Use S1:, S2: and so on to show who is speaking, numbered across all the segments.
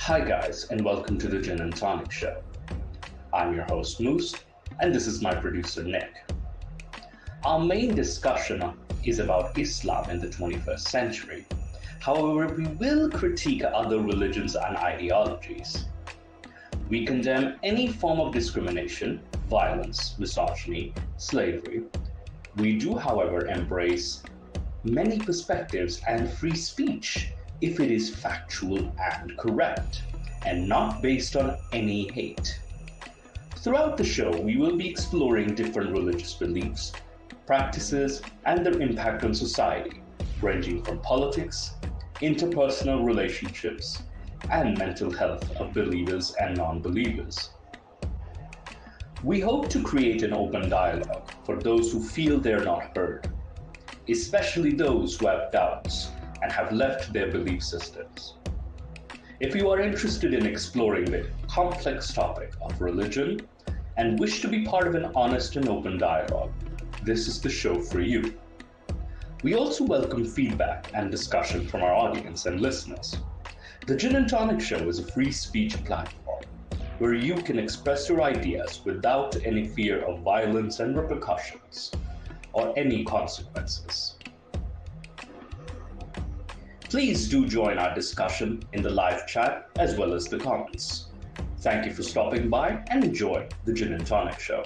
S1: Hi, guys, and welcome to the Gin and Tonic Show. I'm your host, Moose, and this is my producer, Nick. Our main discussion is about Islam in the 21st century. However, we will critique other religions and ideologies. We condemn any form of discrimination, violence, misogyny, slavery. We do, however, embrace many perspectives and free speech if it is factual and correct, and not based on any hate. Throughout the show, we will be exploring different religious beliefs, practices, and their impact on society, ranging from politics, interpersonal relationships, and mental health of believers and non believers. We hope to create an open dialogue for those who feel they're not heard, especially those who have doubts and have left their belief systems. If you are interested in exploring the complex topic of religion and wish to be part of an honest and open dialogue, this is the show for you. We also welcome feedback and discussion from our audience and listeners. The Gin and Tonic Show is a free speech platform where you can express your ideas without any fear of violence and repercussions or any consequences. Please do join our discussion in the live chat as well as the comments. Thank you for stopping by and enjoy the Gin and Tonic Show.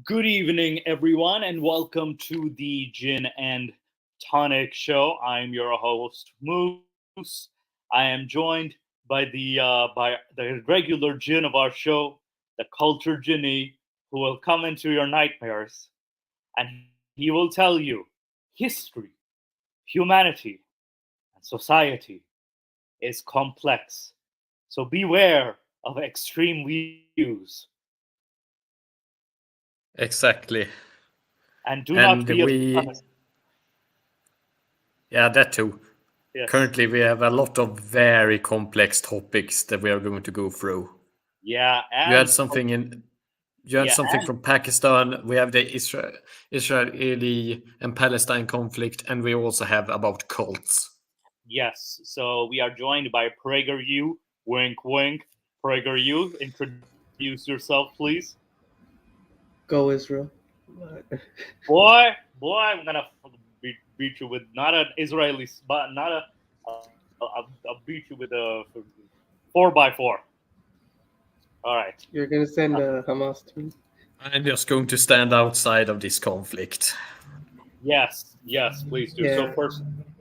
S2: Good evening, everyone, and welcome to the Gin and Tonic Show. I'm your host, Moose. I am joined by the regular Gin of our show, the Culture Ginny, who will come into your nightmares, and he will tell you history, humanity, and society is complex. So beware of extreme views.
S3: Exactly.
S2: And do not be
S3: Yeah, that too.
S2: Yes.
S3: Currently, we have a lot of very complex topics that we are going to go through.
S2: Yeah,
S3: You had something from Pakistan. We have the Israeli and Palestine conflict, and we also have about cults.
S2: Yes, so we are joined by PragerU. Wink, wink. PragerU, introduce yourself, please.
S4: Go Israel.
S2: Boy, I'm gonna beat you with not an Israeli, but not a. I'll beat you with a 4x4. All right.
S4: You're gonna send a Hamas team.
S3: I'm just going to stand outside of this conflict.
S2: Yes, please do.
S4: Yeah.
S2: So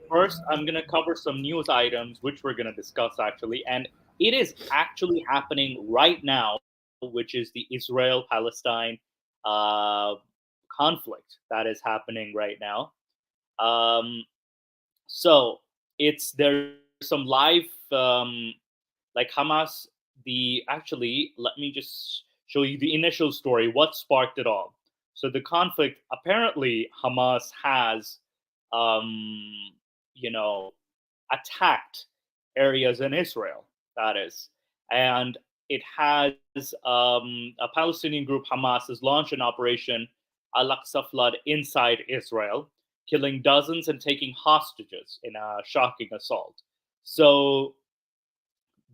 S2: first, I'm gonna cover some news items which we're gonna discuss actually, and it is actually happening right now, which is the Israel-Palestine conflict that is happening right now. So there's some live like Hamas. Let me just show you the initial story. What sparked it all? So the conflict, apparently Hamas has, attacked areas in Israel, that is. And it has, a Palestinian group, Hamas, has launched an operation, Al-Aqsa Flood, inside Israel, killing dozens and taking hostages in a shocking assault. So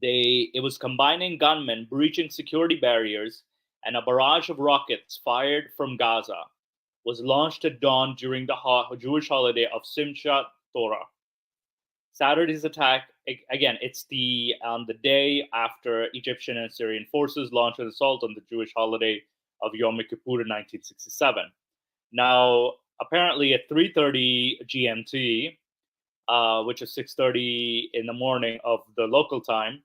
S2: it was combining gunmen breaching security barriers, and a barrage of rockets fired from Gaza was launched at dawn during the Jewish holiday of Simchat Torah. Saturday's attack, again, it's the day after Egyptian and Syrian forces launched an assault on the Jewish holiday of Yom Kippur in 1967. Now, apparently at 3:30 GMT, which is 6:30 in the morning of the local time,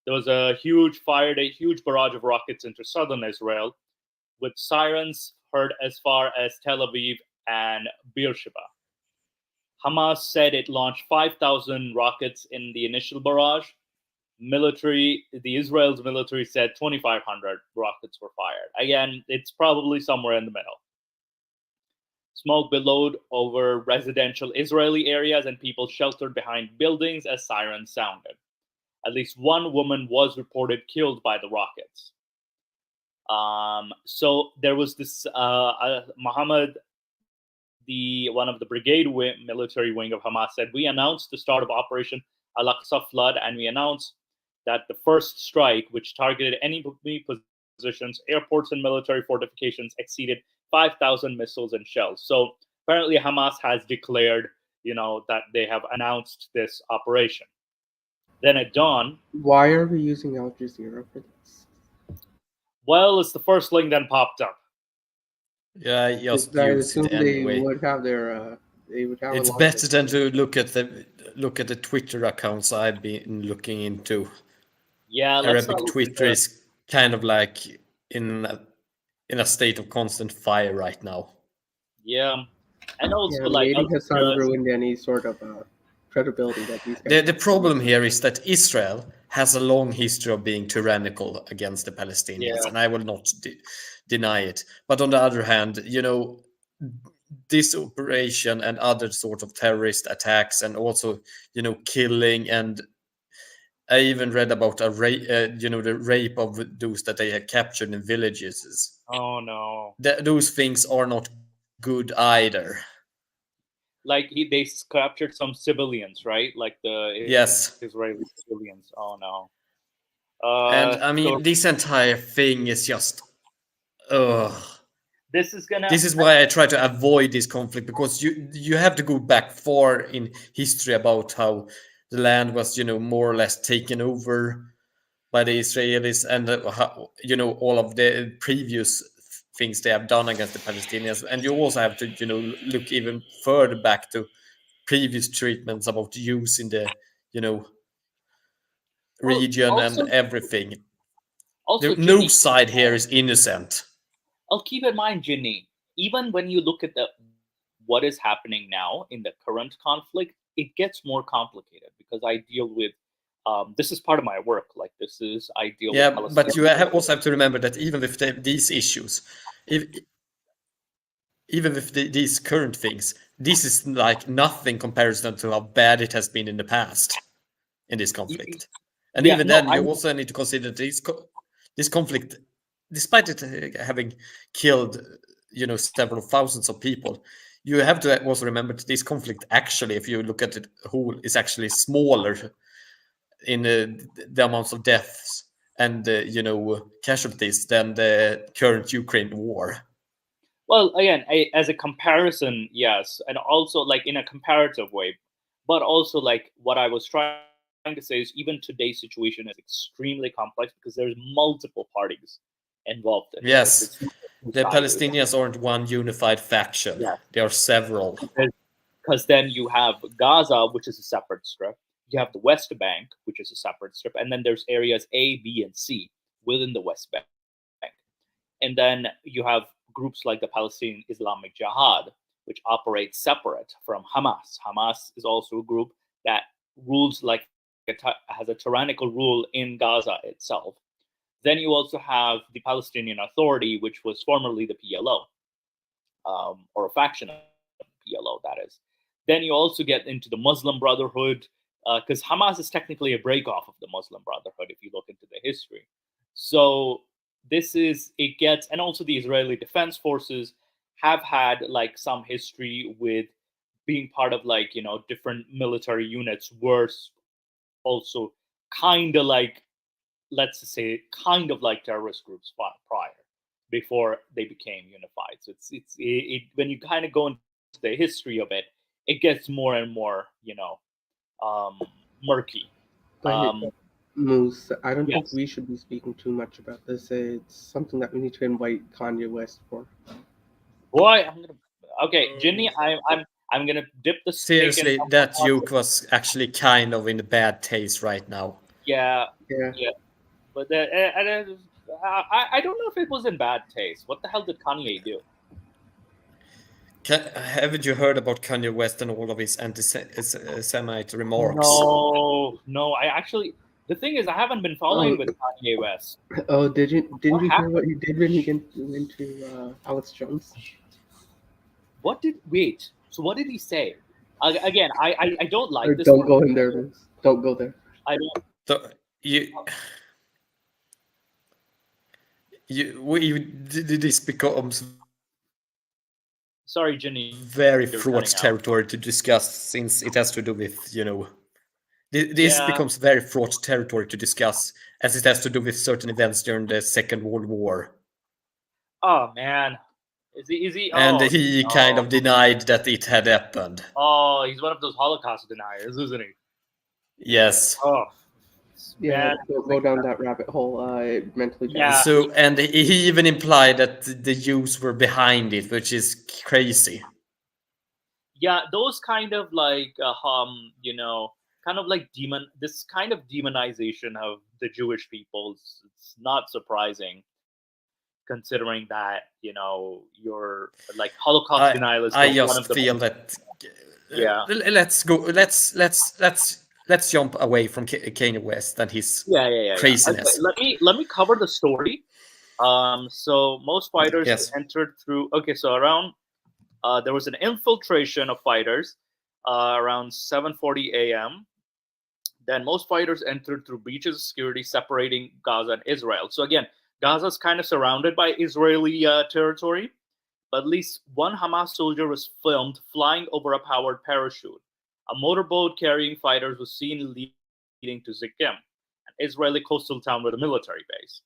S2: there was a huge barrage of rockets into southern Israel, with sirens heard as far as Tel Aviv and Beersheba. Hamas said it launched 5,000 rockets in the initial barrage, the Israel's military said 2,500 rockets were fired. Again, it's probably somewhere in the middle. Smoke billowed over residential Israeli areas and people sheltered behind buildings as sirens sounded. At least one woman was reported killed by the rockets. So there was this Mohammed, one of the brigade military wing of Hamas, said, "We announced the start of Operation Al-Aqsa Flood, and we announced that the first strike, which targeted enemy positions, airports, and military fortifications, exceeded 5,000 missiles and shells." So apparently Hamas has declared, that they have announced this operation. Then at dawn...
S4: Why are we using Al Jazeera for this?
S2: Well, it's the first link that popped up.
S3: Yeah, just
S4: I
S3: use
S4: assume
S3: it anyway.
S4: they would have their. They would have.
S3: It's better than to look at the Twitter accounts I've been looking into.
S2: Yeah,
S3: Arabic Twitter is kind of like in a state of constant fire right now.
S2: Yeah, and also
S4: maybe Hassan ruined any sort of credibility that these guys.
S3: The problem here is that Israel has a long history of being tyrannical against the Palestinians, and I will not deny it. But on the other hand, this operation and other sort of terrorist attacks, and also killing, and I even read about the rape of those that they had captured in villages.
S2: Oh no!
S3: Those things are not good either.
S2: Like they captured some civilians, right? Like the Israeli civilians. Oh no!
S3: And I mean, this entire thing is just, This is why I try to avoid this conflict, because you have to go back far in history about how the land was, more or less taken over by the Israelis, and how, all of the previous things they have done against the Palestinians. And you also have to, look even further back to previous treatments about Jews in the, region and everything.
S2: Also,
S3: no side here is innocent.
S2: I'll keep in mind, Ginny, even when you look at what is happening now in the current conflict, it gets more complicated because I deal with this is part of my work. Like this is I deal with.
S3: Yeah, but you also have to remember that even with these issues, even with these current things, this is like nothing comparison to how bad it has been in the past in this conflict. And you also need to consider this conflict, despite it having killed, several thousands of people, you have to also remember that this conflict actually, if you look at it whole, is actually smaller in the amounts of deaths and casualties than the current Ukraine war.
S2: Well, again, as a comparison, yes, and also like in a comparative way, but also like what I was trying to say is even today's situation is extremely complex because there's multiple parties involved in it.
S3: Yes, the Palestinians aren't one unified faction. Yeah. There are several.
S2: Because then you have Gaza, which is a separate strip. You have the West Bank, which is a separate strip. And then there's areas A, B, and C within the West Bank. And then you have groups like the Palestinian Islamic Jihad, which operates separate from Hamas. Hamas is also a group that rules has a tyrannical rule in Gaza itself. Then you also have the Palestinian Authority, which was formerly the PLO, or a faction of the PLO, that is. Then you also get into the Muslim Brotherhood, because Hamas is technically a breakoff of the Muslim Brotherhood, if you look into the history. So and also the Israeli Defense Forces have had like some history with being part of different military units, were also kind of like, let's say, kind of like terrorist groups prior, before they became unified. So it's when you kind of go into the history of it, it gets more and more, murky.
S4: Moose, I don't think we should be speaking too much about this. It's something that we need to invite Kanye West for.
S2: Boy, Ginny, I'm gonna dip the
S3: seriously. That joke was actually kind of in bad taste right now.
S2: Yeah. But I don't know if it was in bad taste. What the hell did Kanye do?
S3: Haven't you heard about Kanye West and all of his anti-Semite remarks?
S2: No. The thing is, I haven't been following with Kanye West.
S4: Oh, didn't
S2: What
S4: you hear
S2: happened?
S4: what he did when he went to Alex Jones?
S2: Wait? So what did he say? Again, I don't like this.
S4: Don't go in there, Moose. Don't go there.
S2: I don't.
S3: So this becomes
S2: Sorry, Ginny.
S3: very
S2: you're
S3: fraught
S2: cutting out.
S3: territory to discuss, since it has to do with, this
S2: Yeah.
S3: becomes very fraught territory to discuss, as it has to do with certain events during the Second World War.
S2: Oh man, is he?
S3: And
S2: Oh,
S3: he kind of denied that it had happened.
S2: Oh, he's one of those Holocaust deniers, isn't he?
S3: Yes.
S2: Oh,
S4: Yeah,
S2: man.
S4: don't go down that rabbit hole. Mentally.
S2: Yeah.
S3: So, and he even implied that the Jews were behind it, which is crazy.
S2: Yeah, those kind of like kind of like this kind of demonization of the Jewish people. It's not surprising, considering that you're like Holocaust denial is
S3: I
S2: one
S3: just
S2: of the
S3: feel that.
S2: Yeah.
S3: Let's go. Let's jump away from Kanye West and his craziness.
S2: Okay, let me cover the story. So most fighters entered through. Okay, so around there was an infiltration of fighters around 7:40 a.m. Then most fighters entered through breaches of security separating Gaza and Israel. So again, Gaza's kind of surrounded by Israeli territory, but at least one Hamas soldier was filmed flying over a powered parachute. A motorboat carrying fighters was seen leading to Zikim, an Israeli coastal town with a military base.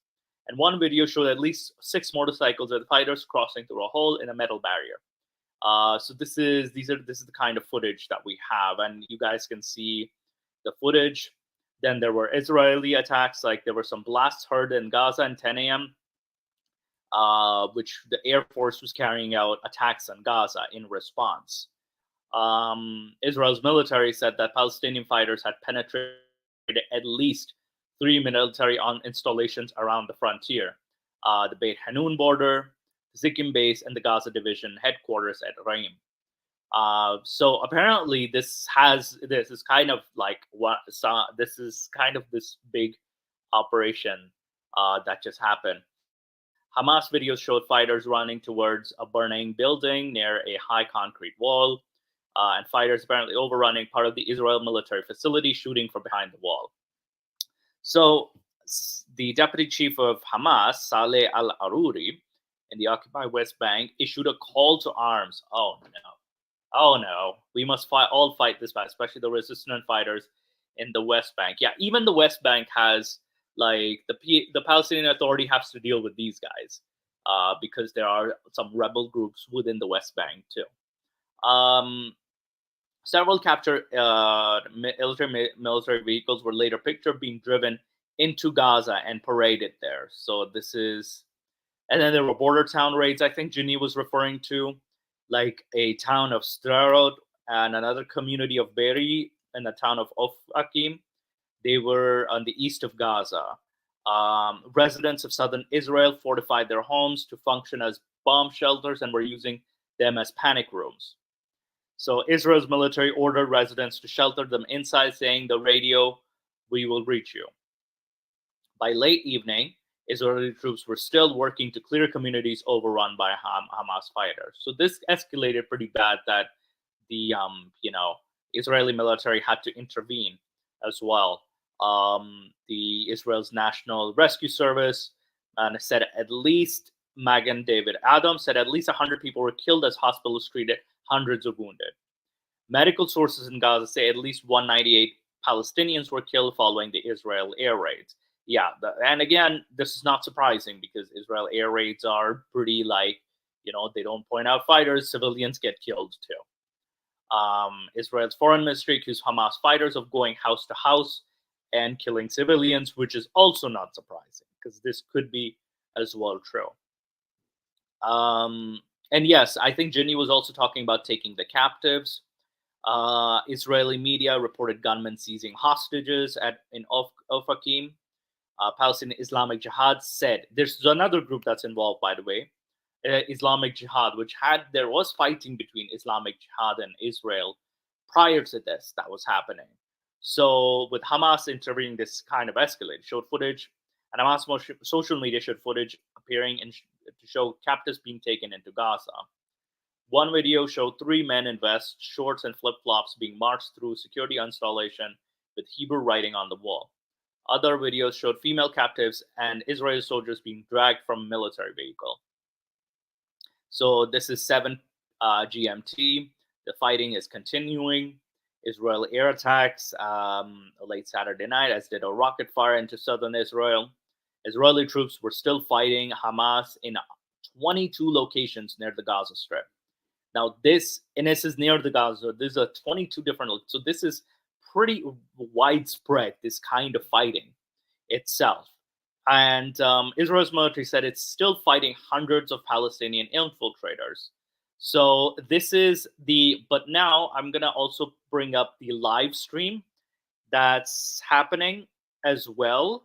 S2: And one video showed at least 6 motorcycles with fighters crossing through a hole in a metal barrier. So this is the kind of footage that we have, and you guys can see the footage. Then there were Israeli attacks, like there were some blasts heard in Gaza at 10 a.m., which the Air Force was carrying out attacks on Gaza in response. Israel's military said that Palestinian fighters had penetrated at least 3 military installations around the frontier, the Beit Hanun border, the Zikim base, and the Gaza division headquarters at Raim. So apparently this is kind of like this big operation that just happened. Hamas videos showed fighters running towards a burning building near a high concrete wall, and fighters apparently overrunning part of the Israel military facility, shooting from behind the wall. So the deputy chief of Hamas, Saleh al-Aruri, in the occupied West Bank, issued a call to arms. Oh no, we must all fight this fight, especially the resistant fighters in the West Bank. Yeah, even the West Bank has, like, the Palestinian Authority has to deal with these guys because there are some rebel groups within the West Bank too. Several captured military vehicles were later pictured being driven into Gaza and paraded there. So this is, and then there were border town raids. I think Ginny was referring to, like a town of Sderot and another community of Be'eri and the town of Ofakim. They were on the east of Gaza. Residents of southern Israel fortified their homes to function as bomb shelters and were using them as panic rooms. So Israel's military ordered residents to shelter them inside, saying the radio, "We will reach you." By late evening, Israeli troops were still working to clear communities overrun by Hamas fighters. So this escalated pretty bad that the Israeli military had to intervene as well. The Israel's National Rescue Service said at least Magen David Adom said at least 100 people were killed as hospitals treated hundreds of wounded. Medical sources in Gaza say at least 198 Palestinians were killed following the Israel air raids. Yeah, and again, this is not surprising because Israel air raids are pretty they don't point out fighters, civilians get killed too. Israel's foreign ministry accused Hamas fighters of going house to house and killing civilians, which is also not surprising because this could be as well true. And yes, I think Ginny was also talking about taking the captives. Israeli media reported gunmen seizing hostages in Ofakim. Palestinian Islamic Jihad said, there's another group that's involved, by the way, Islamic Jihad, there was fighting between Islamic Jihad and Israel prior to this that was happening. So with Hamas intervening, this kind of escalated. Showed footage, and Hamas social media showed footage appearing to show captives being taken into Gaza. One video showed 3 men in vests, shorts, and flip-flops being marched through security installation with Hebrew writing on the wall. Other videos showed female captives and Israeli soldiers being dragged from a military vehicle. So this is 7 GMT. The fighting is continuing. Israel air attacks late Saturday night, as did a rocket fire into southern Israel. Israeli troops were still fighting Hamas in 22 locations near the Gaza Strip. Now this is near the Gaza. There's 22 different. So this is pretty widespread, this kind of fighting itself. And Israel's military said it's still fighting hundreds of Palestinian infiltrators. So this is but now I'm going to also bring up the live stream that's happening as well.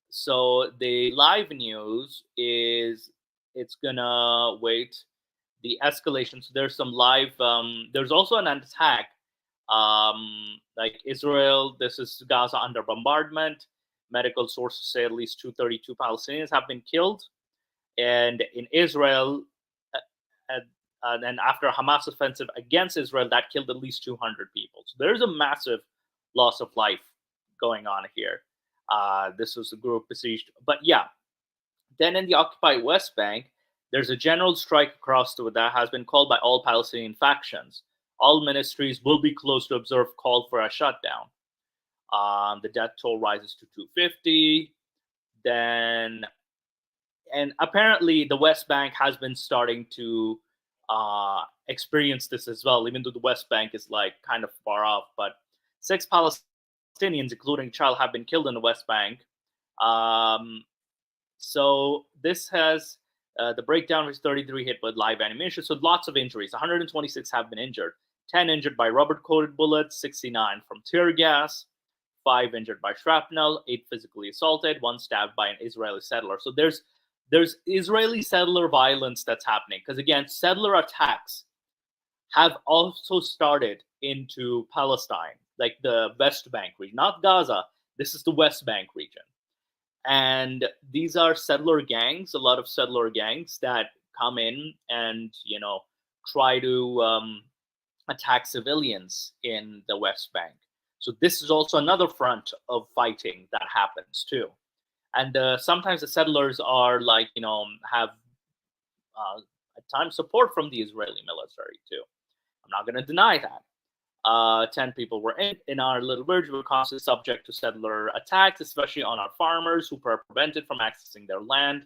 S2: So the live news is, it's going to wait the escalation. So there's some live, there's also an attack, like Israel, this is Gaza under bombardment. Medical sources say at least 232 Palestinians have been killed. And in Israel, then after Hamas offensive against Israel, that killed at least 200 people. So there's a massive loss of life going on here. This was a group besieged. But yeah, then in the occupied West Bank, there's a general strike across that has been called by all Palestinian factions. All ministries will be closed to observe call for a shutdown. The death toll rises to 250. Then, and apparently the West Bank has been starting to experience this as well, even though the West Bank is like kind of far off. But 6 Palestinians, including a child, have been killed in the West Bank. So this has the breakdown is 33 hit with live ammunition. So lots of injuries. 126 have been injured. 10 injured by rubber-coated bullets. 69 from tear gas. 5 injured by shrapnel. 8 physically assaulted. 1 stabbed by an Israeli settler. So there's Israeli settler violence that's happening, because again, settler attacks have also started into Palestine, like the West Bank region, not Gaza. This is the West Bank region. And these are settler gangs, a lot of settler gangs that come in and, try to attack civilians in the West Bank. So this is also another front of fighting that happens too. And sometimes the settlers are like, have at times support from the Israeli military too. I'm not going to deny that. 10 people were in our little village were constantly subject to settler attacks, especially on our farmers who were prevented from accessing their land.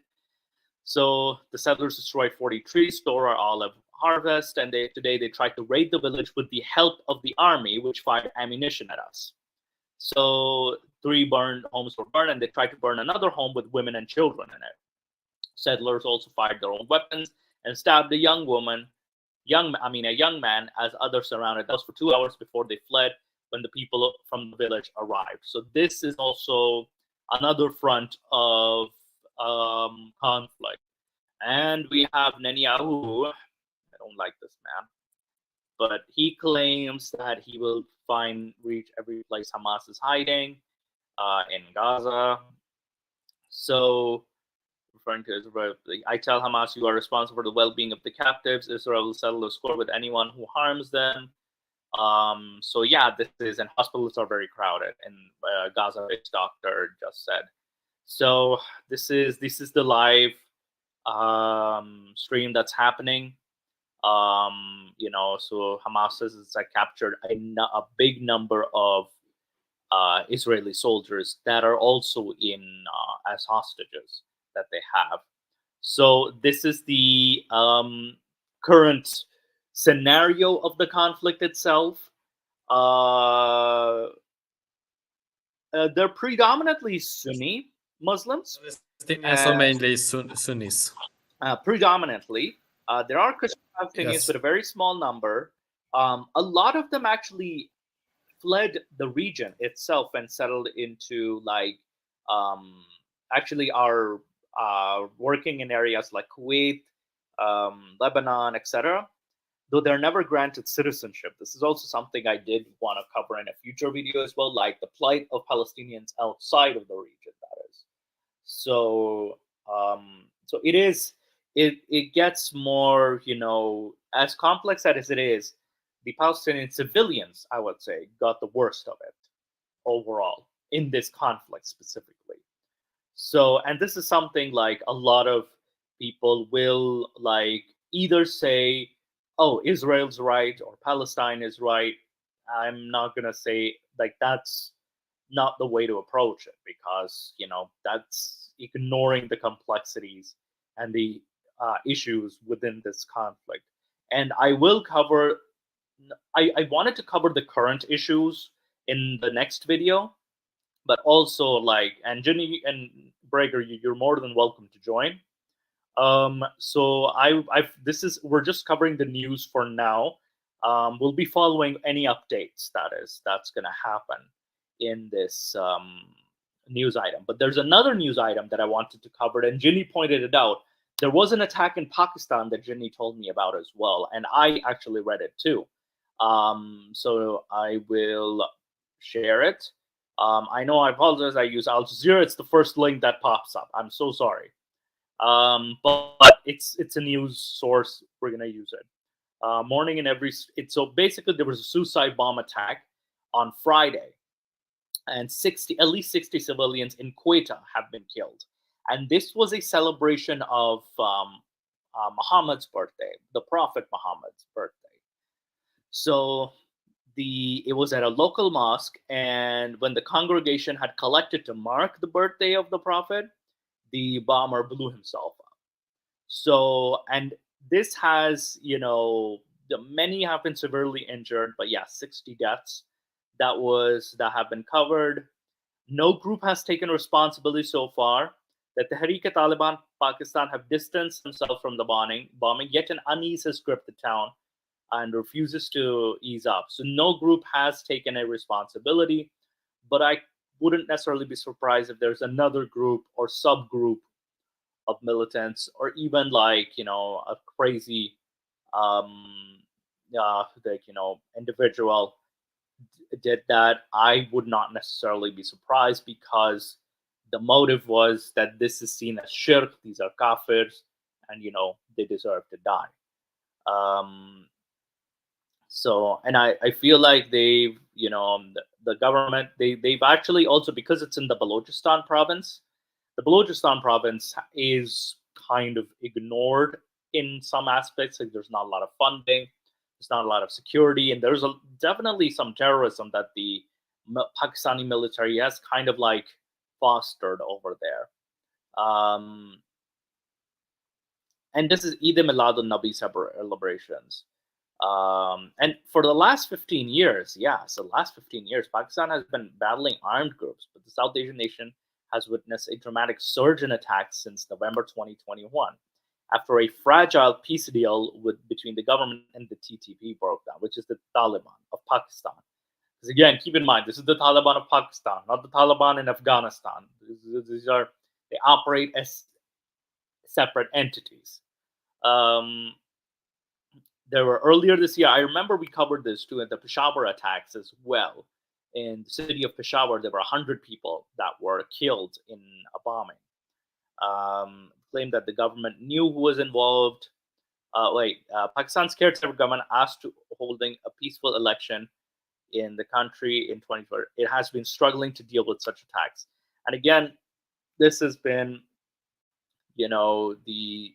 S2: So the settlers destroyed 40 trees, stole our olive harvest, and today they tried to raid the village with the help of the army, which fired ammunition at us. So 3 burned homes were burned, and they tried to burn another home with women and children in it. Settlers also fired their own weapons and stabbed a young man, as others surrounded us for 2 hours before they fled when the people from the village arrived. So this is also another front of conflict. And we have Netanyahu. I don't like this man, but he claims that he will reach every place Hamas is hiding in Gaza. So, referring to Israel, I tell Hamas, you are responsible for the well-being of the captives. Israel will settle the score with anyone who harms them. So yeah, and hospitals are very crowded, and Gaza-based doctor just said. So this is the live stream that's happening. So Hamas says it's captured a big number of Israeli soldiers that are also in as hostages that they have. So this is the current scenario of the conflict itself. They're predominantly Sunni Muslims.
S3: So mainly Sunnis.
S2: Predominantly. There are Christian Palestinians, but a very small number. A lot of them actually fled the region itself and settled into actually are working in areas like Kuwait, Lebanon, etc. though they're never granted citizenship. This is also something I did want to cover in a future video as well, like the plight of Palestinians outside of the region, that is. So, so it gets more, as complex as it is, the Palestinian civilians, I would say, got the worst of it overall in this conflict specifically. So, and this is something like a lot of people will like either say, oh, Israel's right or Palestine is right. I'm not going to say like that's not the way to approach it, because, that's ignoring the complexities and the issues within this conflict. And I will cover, I wanted to cover the current issues in the next video, but also like, and Jenny and Brager, you're more than welcome to join. So we're just covering the news for now. We'll be following any updates that's going to happen in this news item. But there's another news item that I wanted to cover, and Ginny pointed it out. There was an attack in Pakistan that Ginny told me about as well, and I actually read it too. So I will share it. I know, I apologize, I use Al Jazeera. It's the first link that pops up. I'm so sorry. But it's a news source. We're gonna use it. Morning in every. So basically, there was a suicide bomb attack on Friday, and at least 60 civilians in Quetta have been killed. And this was a celebration of Muhammad's birthday, the Prophet Muhammad's birthday. So it was at a local mosque, and when the congregation had collected to mark the birthday of the Prophet, the bomber blew himself up. So, and this has, many have been severely injured, but yeah, 60 deaths that have been covered. No group has taken responsibility so far. The Tehreek-e-Taliban Pakistan have distanced themselves from the bombing, yet an unease has gripped the town and refuses to ease up. So no group has taken a responsibility, but I wouldn't necessarily be surprised if there's another group or subgroup of militants, or even like, a crazy individual did that. I would not necessarily be surprised, because the motive was that this is seen as shirk, these are kafirs, and they deserve to die. So, and I feel like they've, the government, they've actually also, because it's in the Balochistan province is kind of ignored in some aspects. Like, there's not a lot of funding, there's not a lot of security, and there's definitely some terrorism that the Pakistani military has kind of like fostered over there. And this is Eid Milad-ul-Nabi celebrations. And for the last 15 years, Pakistan has been battling armed groups, but the South Asian nation has witnessed a dramatic surge in attacks since November 2021, after a fragile peace deal between the government and the TTP broke down, which is the Taliban of Pakistan. Because again, keep in mind, this is the Taliban of Pakistan, not the Taliban in Afghanistan. They operate as separate entities. There were earlier this year, I remember we covered this too, in the Peshawar attacks as well. In the city of Peshawar, there were 100 people that were killed in a bombing. Claimed that the government knew who was involved. Pakistan's caretaker government asked to holding a peaceful election in the country in 2020. It has been struggling to deal with such attacks. And again, this has been, the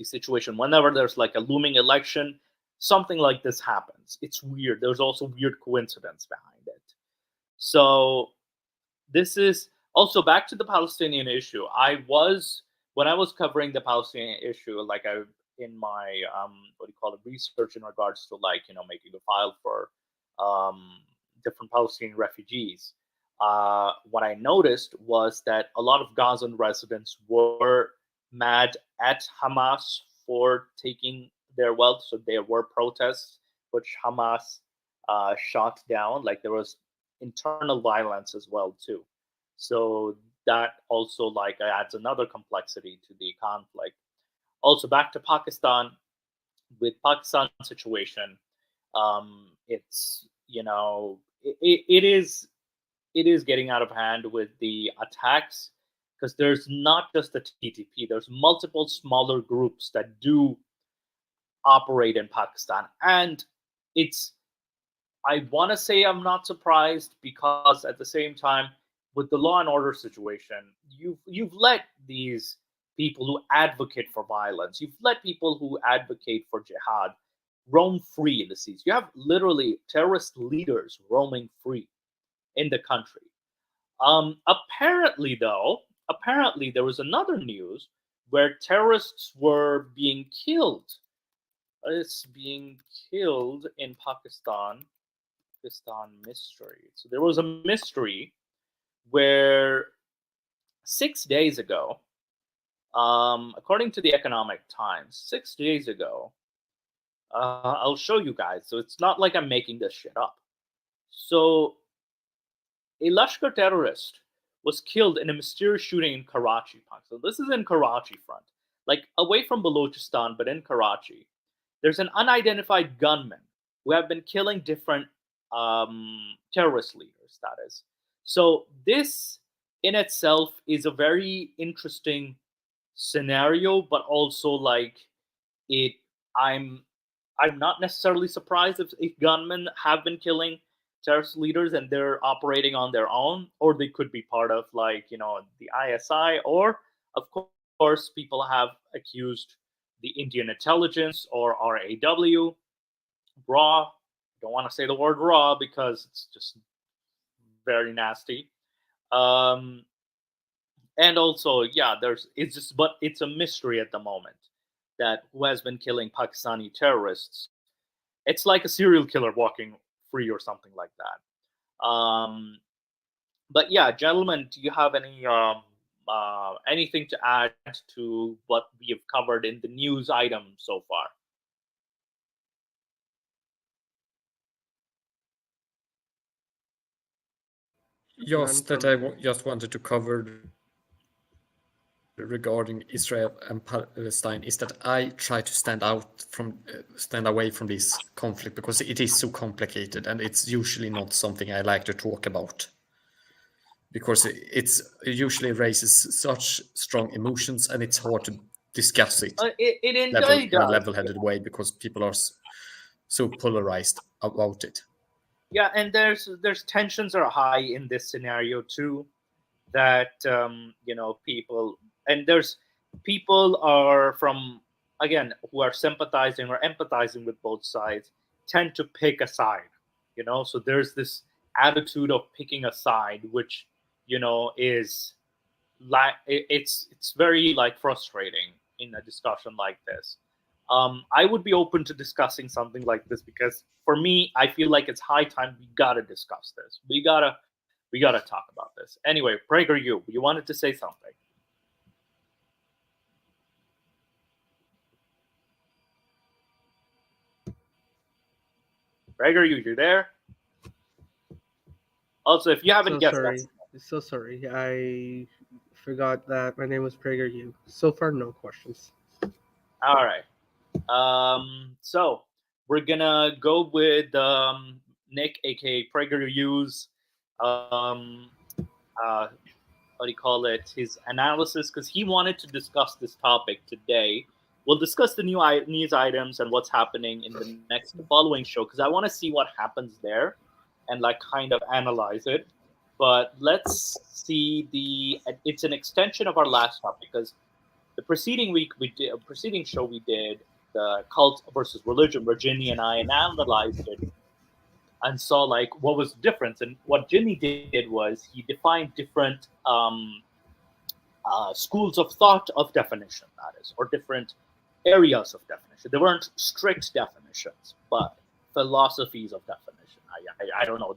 S2: situation. Whenever there's like a looming election, something like this happens. It's weird. There's also weird coincidence behind it. So this is also back to the Palestinian issue. When I was covering the Palestinian issue, like in my research in regards to making a file for different Palestinian refugees, what I noticed was that a lot of Gazan residents were mad at Hamas for taking their wealth. So there were protests, which Hamas shot down. Like, there was internal violence as well too. So that also adds another complexity to the conflict. Also, back to Pakistan, with Pakistan situation, it's it is getting out of hand with the attacks, because there's not just the TTP. There's multiple smaller groups that do operate in Pakistan, and it's I want to say I'm not surprised, because at the same time, with the law and order situation, you've let these people who advocate for violence, you've let people who advocate for jihad roam free in the seas. You have literally terrorist leaders roaming free in the country. Apparently, there was another news where terrorists were being killed. It's being killed in Pakistan. Pakistan mystery. So there was a mystery where 6 days ago, according to the Economic Times, 6 days ago, I'll show you guys. So it's not like I'm making this shit up. So a Lashkar terrorist was killed in a mysterious shooting in Karachi, Pakistan. So this is in Karachi front, like away from Balochistan, but in Karachi. There's an unidentified gunman who have been killing different terrorist leaders, that is. So this in itself is a very interesting scenario, but also like I'm not necessarily surprised if gunmen have been killing terrorist leaders and they're operating on their own, or they could be part of the ISI, or of course people have accused the Indian intelligence or RAW. Don't want to say the word raw because it's just very nasty. And also, yeah, it's a mystery at the moment that who has been killing Pakistani terrorists. It's like a serial killer walking free or something like that. But yeah, gentlemen, do you have anything to add to what we have covered in the news item so far?
S3: Just that just wanted to cover regarding Israel and Palestine is that I try to stand away from this conflict because it is so complicated, and it's usually not something I like to talk about, because it usually raises such strong emotions and it's hard to discuss it in a level-headed way because people are so polarized about it.
S2: Yeah, and there's tensions are high in this scenario too, that people are from, again, who are sympathizing or empathizing with both sides, tend to pick a side, so there's this attitude of picking a side, which is like it's very frustrating in a discussion like this. I would be open to discussing something like this because for me, I feel like it's high time we gotta discuss this. We gotta talk about this. Anyway, Prager, you wanted to say something. Prager, you there? Also, if you haven't guessed,
S4: so sorry, I forgot that my name was Prager. You so far, no questions.
S2: All right. So we're gonna go with Nick, aka PragerU's what do you call it? His analysis, because he wanted to discuss this topic today. We'll discuss the new news items and what's happening in the following show, because I want to see what happens there and kind of analyze it. But let's see it's an extension of our last topic, because the preceding show we did the cult versus religion, where Ginny and I analyzed it and saw what was the difference. And what Ginny did was he defined different schools of thought of definition, that is, or different areas of definition. They weren't strict definitions, but philosophies of definition. I don't know.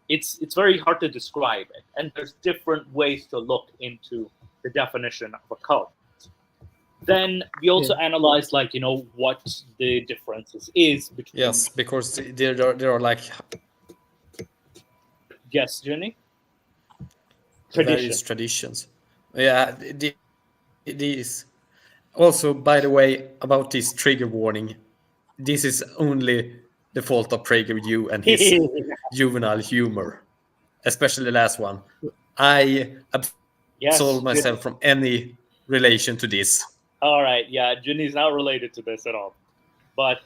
S2: It's very hard to describe it, and there's different ways to look into the definition of a cult. Then we also analyzed what the differences is between.
S3: Yes, because there are
S2: yes, Jenny.
S3: Various traditions. Yeah, these. Also, by the way, about this trigger warning, this is only the fault of PragerU and his juvenile humor, especially the last one. I absolve myself from any relation to this.
S2: All right, yeah, Ginny's not related to this at all. But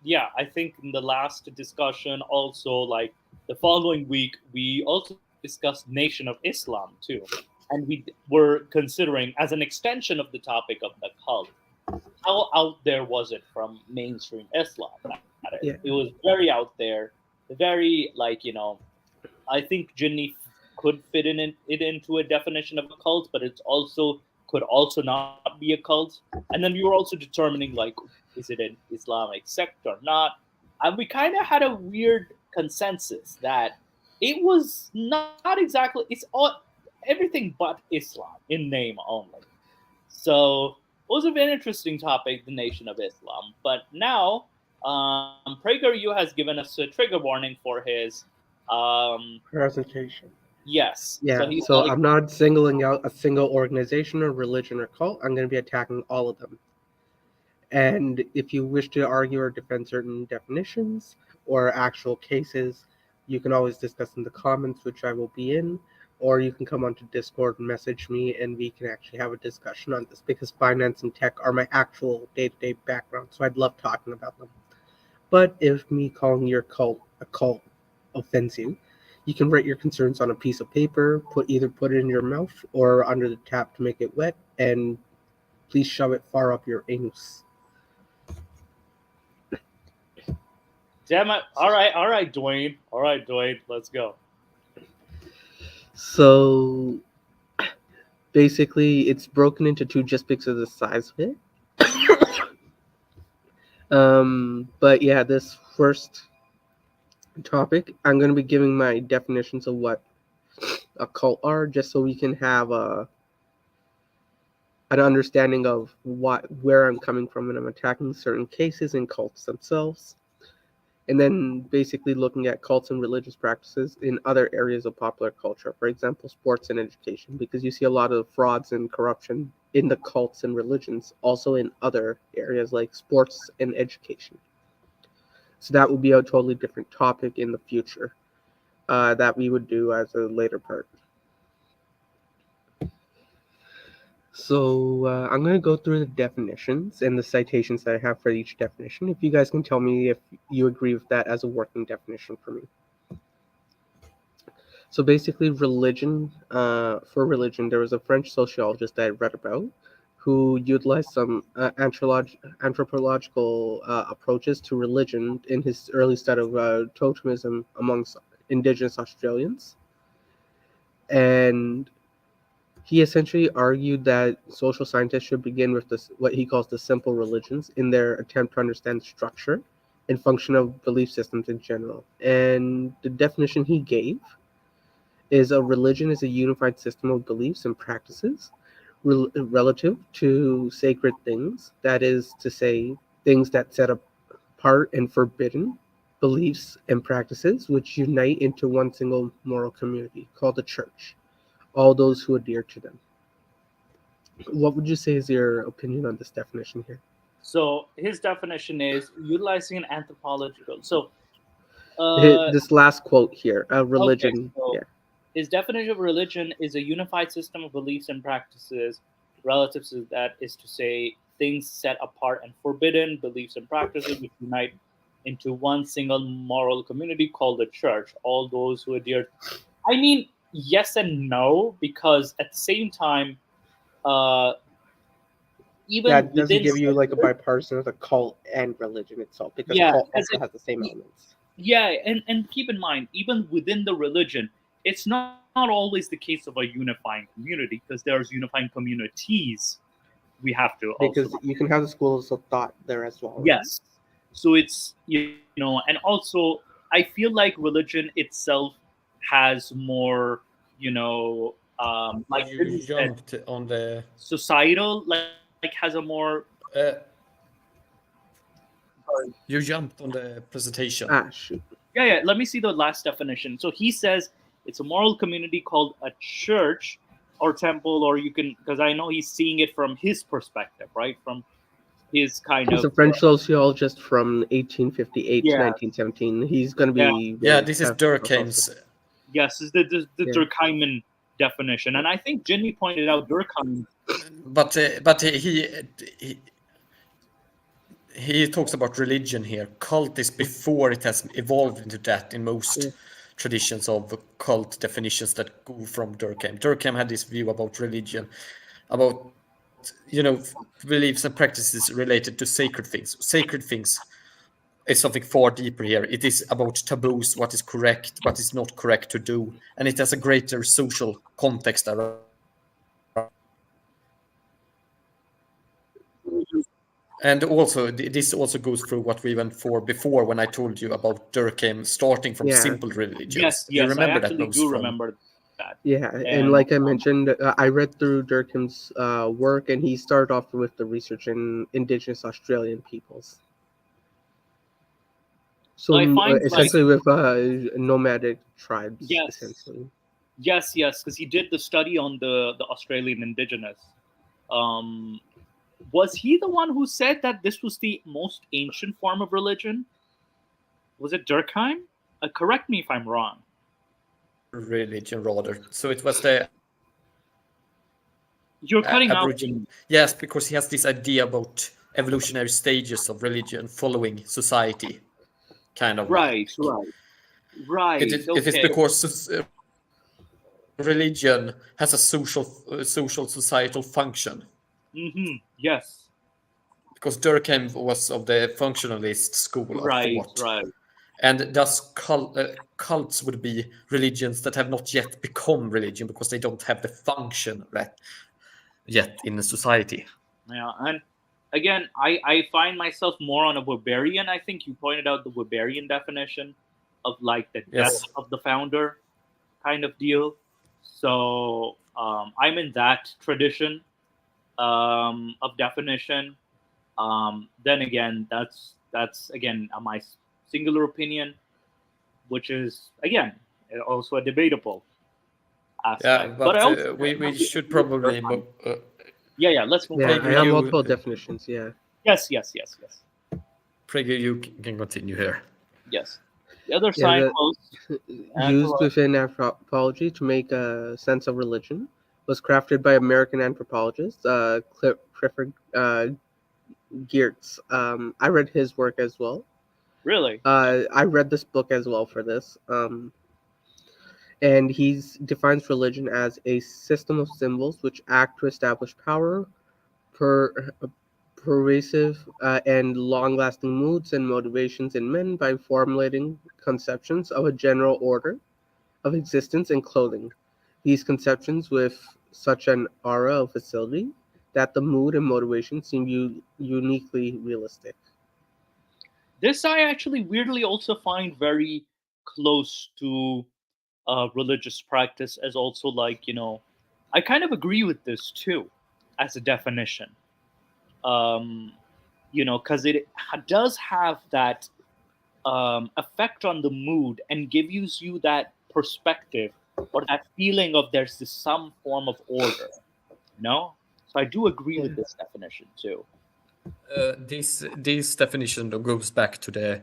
S2: yeah, I think in the last discussion, also like the following week, we also discussed Nation of Islam too, and we were considering as an extension of the topic of the cult, how out there was it from mainstream Islam?
S4: Yeah.
S2: It was very out there, very like I think Ginny could fit it into a definition of a cult, but it also could also not be a cult. And then we were also determining like, is it an Islamic sect or not? And we kind of had a weird consensus that it was not exactly. It's all everything but Islam in name only. So it was a very interesting topic, the Nation of Islam. But now, PragerU has given us a trigger warning for his
S4: presentation.
S2: Yes.
S4: Yeah. So I'm not singling out a single organization or religion or cult. I'm going to be attacking all of them. And if you wish to argue or defend certain definitions or actual cases, you can always discuss in the comments, which I will be in, or you can come onto Discord and message me, and we can actually have a discussion on this, because finance and tech are my actual day-to-day background, so I'd love talking about them. But if me calling your cult a cult offends you, you can write your concerns on a piece of paper, put it in your mouth or under the tap to make it wet, and please shove it far up your anus.
S2: Damn it. All right, Dwayne. All right, Dwayne, let's go.
S4: So basically it's broken into two just because of the size of it. But yeah, this first topic, I'm going to be giving my definitions of what a cult are, just so we can have an understanding of where I'm coming from when I'm attacking certain cases and cults themselves. And then basically looking at cults and religious practices in other areas of popular culture, for example, sports and education, because you see a lot of frauds and corruption in the cults and religions, also in other areas like sports and education. So that would be a totally different topic in the future that we would do as a later part. So I'm going to go through the definitions and the citations that I have for each definition. If you guys can tell me if you agree with that as a working definition for me. So basically religion, for religion, there was a French sociologist that I read about who utilized some anthropological approaches to religion in his early study of totemism amongst Indigenous Australians. And he essentially argued that social scientists should begin with what he calls the simple religions in their attempt to understand the structure and function of belief systems in general. And the definition he gave is a religion is a unified system of beliefs and practices relative to sacred things, that is to say, things that set apart and forbidden beliefs and practices which unite into one single moral community called the church, all those who adhere to them. What would you say is your opinion on this definition here?
S2: So his definition is utilizing an anthropological. So
S4: this last quote here, religion.
S2: Okay, so
S4: yeah.
S2: His definition of religion is a unified system of beliefs and practices relative to, that is to say, things set apart and forbidden beliefs and practices which unite into one single moral community called the church, all those who adhere. I mean, yes and no, because at the same time, even
S4: that doesn't give you like a bipartisan of the cult and religion itself, because cult also has the same elements.
S2: Yeah, and keep in mind, even within the religion, it's not always the case of a unifying community, because there's unifying communities. We have to
S4: because you can have the schools of thought there as well. Right?
S2: Yes, so it's and also I feel like religion itself has more like
S3: you jumped on the
S2: societal like has a more.
S3: You jumped on the presentation.
S4: Shoot.
S2: Yeah. Let me see the last definition. So he says it's a moral community called a church or temple, or you can, because I know he's seeing it from his perspective, right? From his kind
S4: He's
S2: of
S4: a French sociologist from 1858 to
S2: Yeah.
S4: 1917. He's going to
S2: Yeah.
S4: be
S3: Yeah,
S4: very
S3: this is
S4: tough
S3: Durkheim's.
S2: yes, is the
S4: Yeah.
S2: Durkheimian definition, and I think Ginny pointed out Durkheim.
S3: But he talks about religion here. Cult is before it has evolved into that in most
S4: Yeah.
S3: traditions of cult definitions that go from Durkheim. Durkheim had this view about religion, about beliefs and practices related to sacred things. Sacred things is something far deeper here. It is about taboos, what is correct, what is not correct to do, and it has a greater social context around. And also, this also goes through what we went for before when I told you about Durkheim starting from
S4: Yeah.
S3: simple religions.
S2: Yes,
S3: You
S2: yes, I
S3: remember that
S2: actually
S3: most
S2: do
S3: from
S2: remember that.
S4: Yeah, and
S2: And,
S4: like I mentioned, I read through Durkheim's work, and he started off with the research in indigenous Australian peoples. So
S2: I find,
S4: essentially with nomadic tribes,
S2: Yes.
S4: essentially.
S2: Yes, because he did the study on the Australian indigenous. Was he the one who said that this was the most ancient form of religion? Was it Durkheim? Correct me if I'm wrong.
S3: religion, rather. So it was the
S2: You're cutting out.
S3: Aboriginal. Yes, because he has this idea about evolutionary stages of religion following society, kind of.
S2: Right.
S3: It is
S2: Okay.
S3: because religion has a social societal function.
S2: Yes.
S3: Because Durkheim was of the functionalist school of thought.
S2: Right.
S3: And thus cults would be religions that have not yet become religion because they don't have the function yet in society.
S2: Yeah, and again, I find myself more on a Weberian. I think you pointed out the Weberian definition of like the
S3: Yes.
S2: death of the founder kind of deal. So I'm in that tradition of definition. Then again, that's again my singular opinion, which is again also a debatable aspect.
S3: Yeah, but
S2: I also,
S3: we should probably move.
S2: yeah, let's move
S4: Yeah,
S2: on.
S4: I have
S3: you-
S4: multiple definitions. Yeah.
S2: Yes.
S3: Prager, you can continue here.
S2: Yes. The other
S4: Yeah,
S2: signpost
S4: used within anthropology to make a sense of religion was crafted by American anthropologist Clifford Geertz. I read his work as well.
S2: really.
S4: I read this book as well for this. And he defines religion as a system of symbols which act to establish power, pervasive and long-lasting moods and motivations in men by formulating conceptions of a general order of existence and clothing. These conceptions with such an aura of facility that the mood and motivation seem uniquely realistic.
S2: This I actually weirdly also find very close to religious practice as also like, I kind of agree with this too as a definition. Because it does have that effect on the mood and gives you that perspective or that feeling of there's some form of order, So I do agree with this definition too.
S3: This definition goes back to the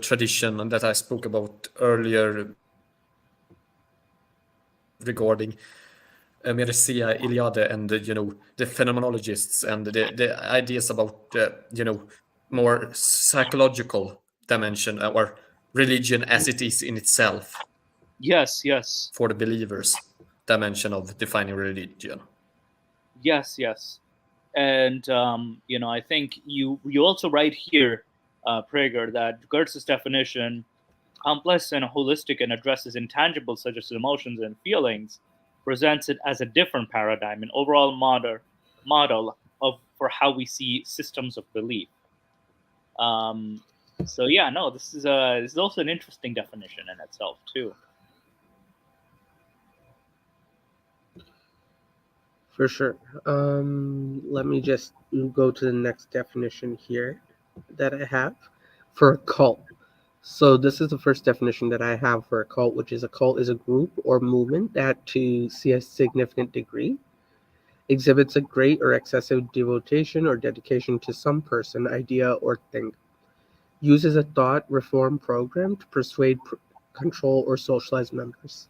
S3: tradition that I spoke about earlier regarding Mircea Eliade and the phenomenologists and the ideas about more psychological dimension or religion as it is in itself.
S2: Yes.
S3: For the believers dimension of defining religion.
S2: Yes. And I think you also write here, Prager, that Geertz's definition, complex and holistic and addresses intangibles such as emotions and feelings, presents it as a different paradigm, an overall model for how we see systems of belief. So yeah, no, this is also an interesting definition in itself too.
S4: For sure. Let me just go to the next definition here that I have for a cult. So this is the first definition that I have for a cult, which is a cult is a group or movement that, to see a significant degree, exhibits a great or excessive devotion or dedication to some person, idea, or thing, uses a thought reform program to persuade, control, or socialize members,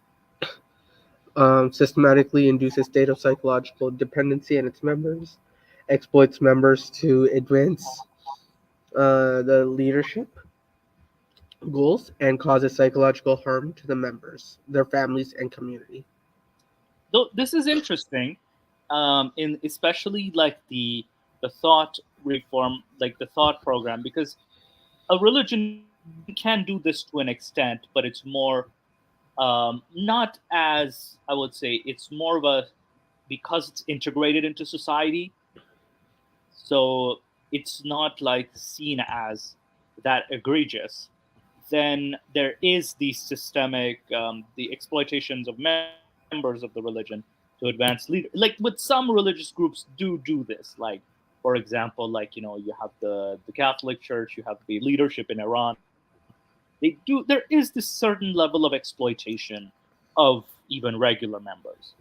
S4: systematically induces state of psychological dependency in its members, exploits members to advance the leadership goals, and causes psychological harm to the members, their families, and community.
S2: Though this is interesting, in especially like the thought reform, like the thought program, because a religion can do this to an extent, but it's more not as, I would say, it's more of a, because it's integrated into society, so it's not like seen as that egregious. Then there is the systemic, the exploitations of members of the religion to advance leader. Like with some religious groups do this. Like, for example, like, you know, you have the Catholic Church, you have the leadership in Iran. They do. There is this certain level of exploitation of even regular members,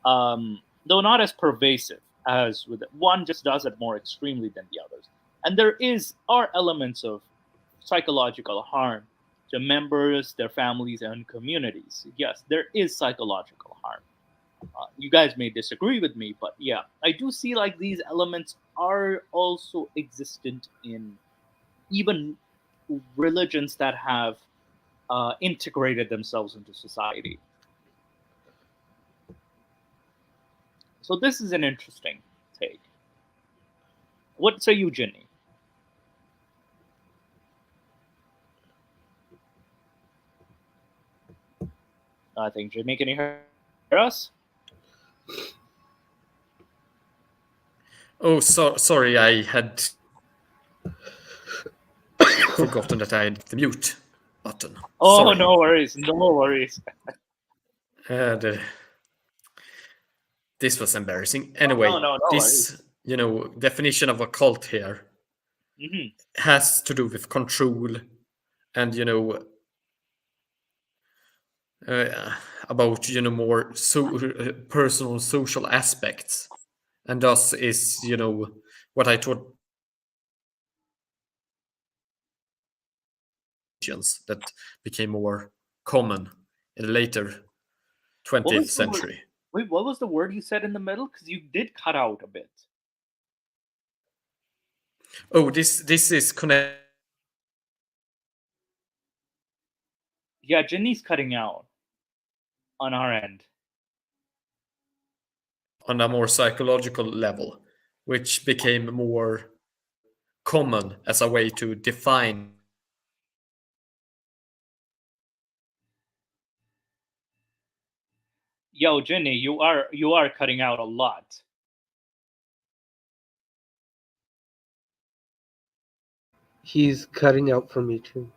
S2: though not as pervasive as with it. One just does it more extremely than the others. And there are elements of psychological harm to members, their families, and communities. Yes, there is psychological harm. You guys may disagree with me, but yeah, I do see like these elements are also existent in even religions that have integrated themselves into society. So this is an interesting take. What say you, Ginny? I think Ginny, can you hear us?
S3: Oh, sorry, I had forgotten that I had the mute button.
S2: Oh,
S3: Sorry.
S2: no worries, no worries.
S3: This was embarrassing. Anyway,
S2: no
S3: this definition of a cult here has to do with control and about more personal social aspects, and thus is what I thought that became more common in the later 20th century.
S2: Wait, what was the word you said in the middle? Because you did cut out a bit.
S3: Oh, this is connected.
S2: Yeah, Ginny's cutting out on our end.
S3: On a more psychological level, which became more common as a way to define.
S2: Yo, Ginny, you are cutting out a lot.
S4: He's cutting out for me too.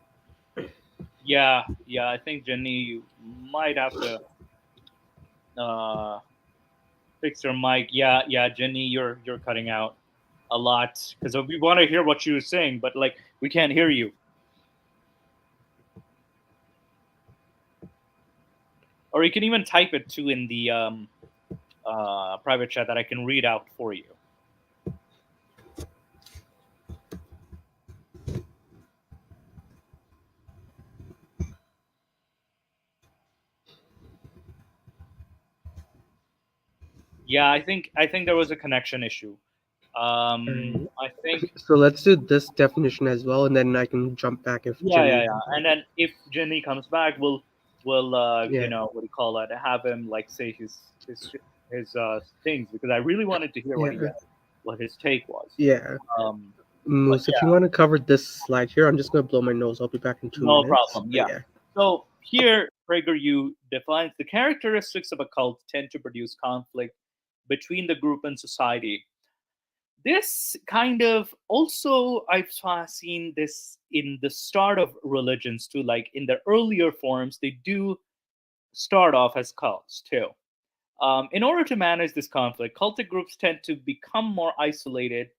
S2: Yeah, I think Ginny, you might have to fix your mic. Yeah, Ginny, you're cutting out a lot because we want to hear what you're saying, but like we can't hear you. Or you can even type it too in the private chat that I can read out for you. Yeah, I think there was a connection issue. I think
S4: so. Let's do this definition as well, and then I can jump back if.
S2: Yeah. And then if Ginny comes back, we'll what do you call it? Have him like say his things, because I really wanted to hear what his take was.
S4: Yeah. Moose, if you want to cover this slide here, I'm just going to blow my nose. I'll be back in 2 minutes.
S2: No problem. Yeah. So here, PragerU defines the characteristics of a cult tend to produce conflict between the group and society. This kind of also, I've seen this in the start of religions too. Like in the earlier forms, they do start off as cults too. In order to manage this conflict, cultic groups tend to become more isolated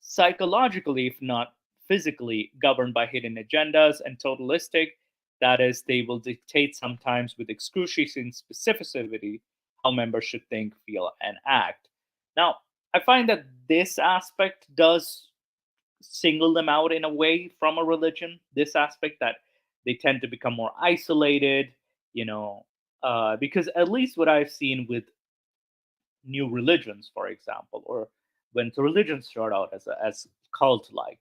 S2: psychologically, if not physically, governed by hidden agendas and totalistic. That is, they will dictate sometimes with excruciating specificity how members should think, feel, and act. Now, I find that this aspect does single them out in a way from a religion. This aspect that they tend to become more isolated, because at least what I've seen with new religions, for example, or when the religions start out as cult-like,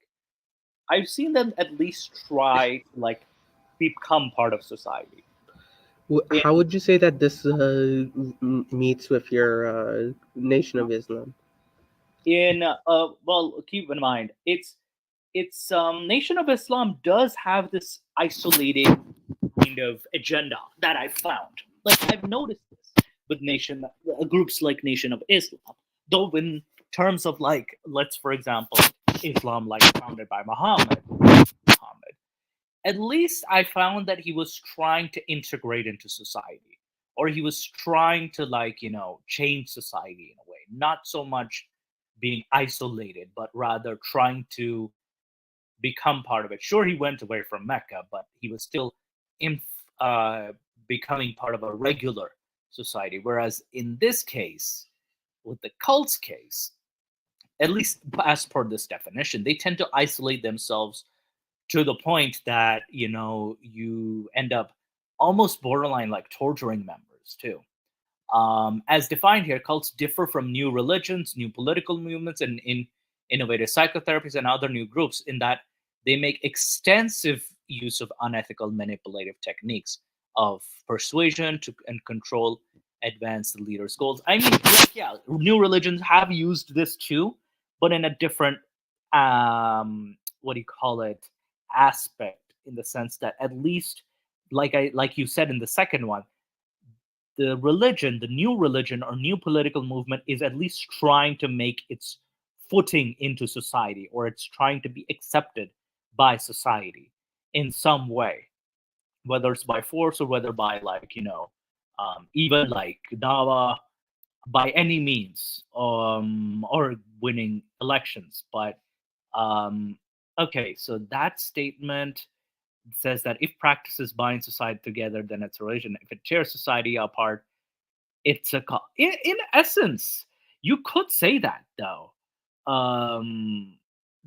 S2: I've seen them at least try to become part of society.
S4: How would you say that this meets with your Nation of Islam?
S2: Well, keep in mind, it's Nation of Islam does have this isolated kind of agenda that I found. Like, I've noticed this with groups like Nation of Islam, though in terms of let's, for example, Islam founded by Muhammad, at least I found that he was trying to integrate into society, or he was trying to change society in a way, not so much being isolated, but rather trying to become part of it. Sure, he went away from Mecca, but he was still becoming part of a regular society. Whereas in this case, with the cult's case, at least as per this definition, they tend to isolate themselves to the point that you end up almost borderline torturing members too. As defined here, cults differ from new religions, new political movements, and in innovative psychotherapies and other new groups in that they make extensive use of unethical manipulative techniques of persuasion and control advance the leader's goals. I mean, new religions have used this too, but in a different aspect, in the sense that at least like you said in the second one, the new religion or new political movement is at least trying to make its footing into society, or it's trying to be accepted by society in some way, whether it's by force or whether by even dawa, by any means, or winning elections. But okay, so that statement says that if practices bind society together, then it's a religion. If it tears society apart, it's a cult. In essence, you could say that, though,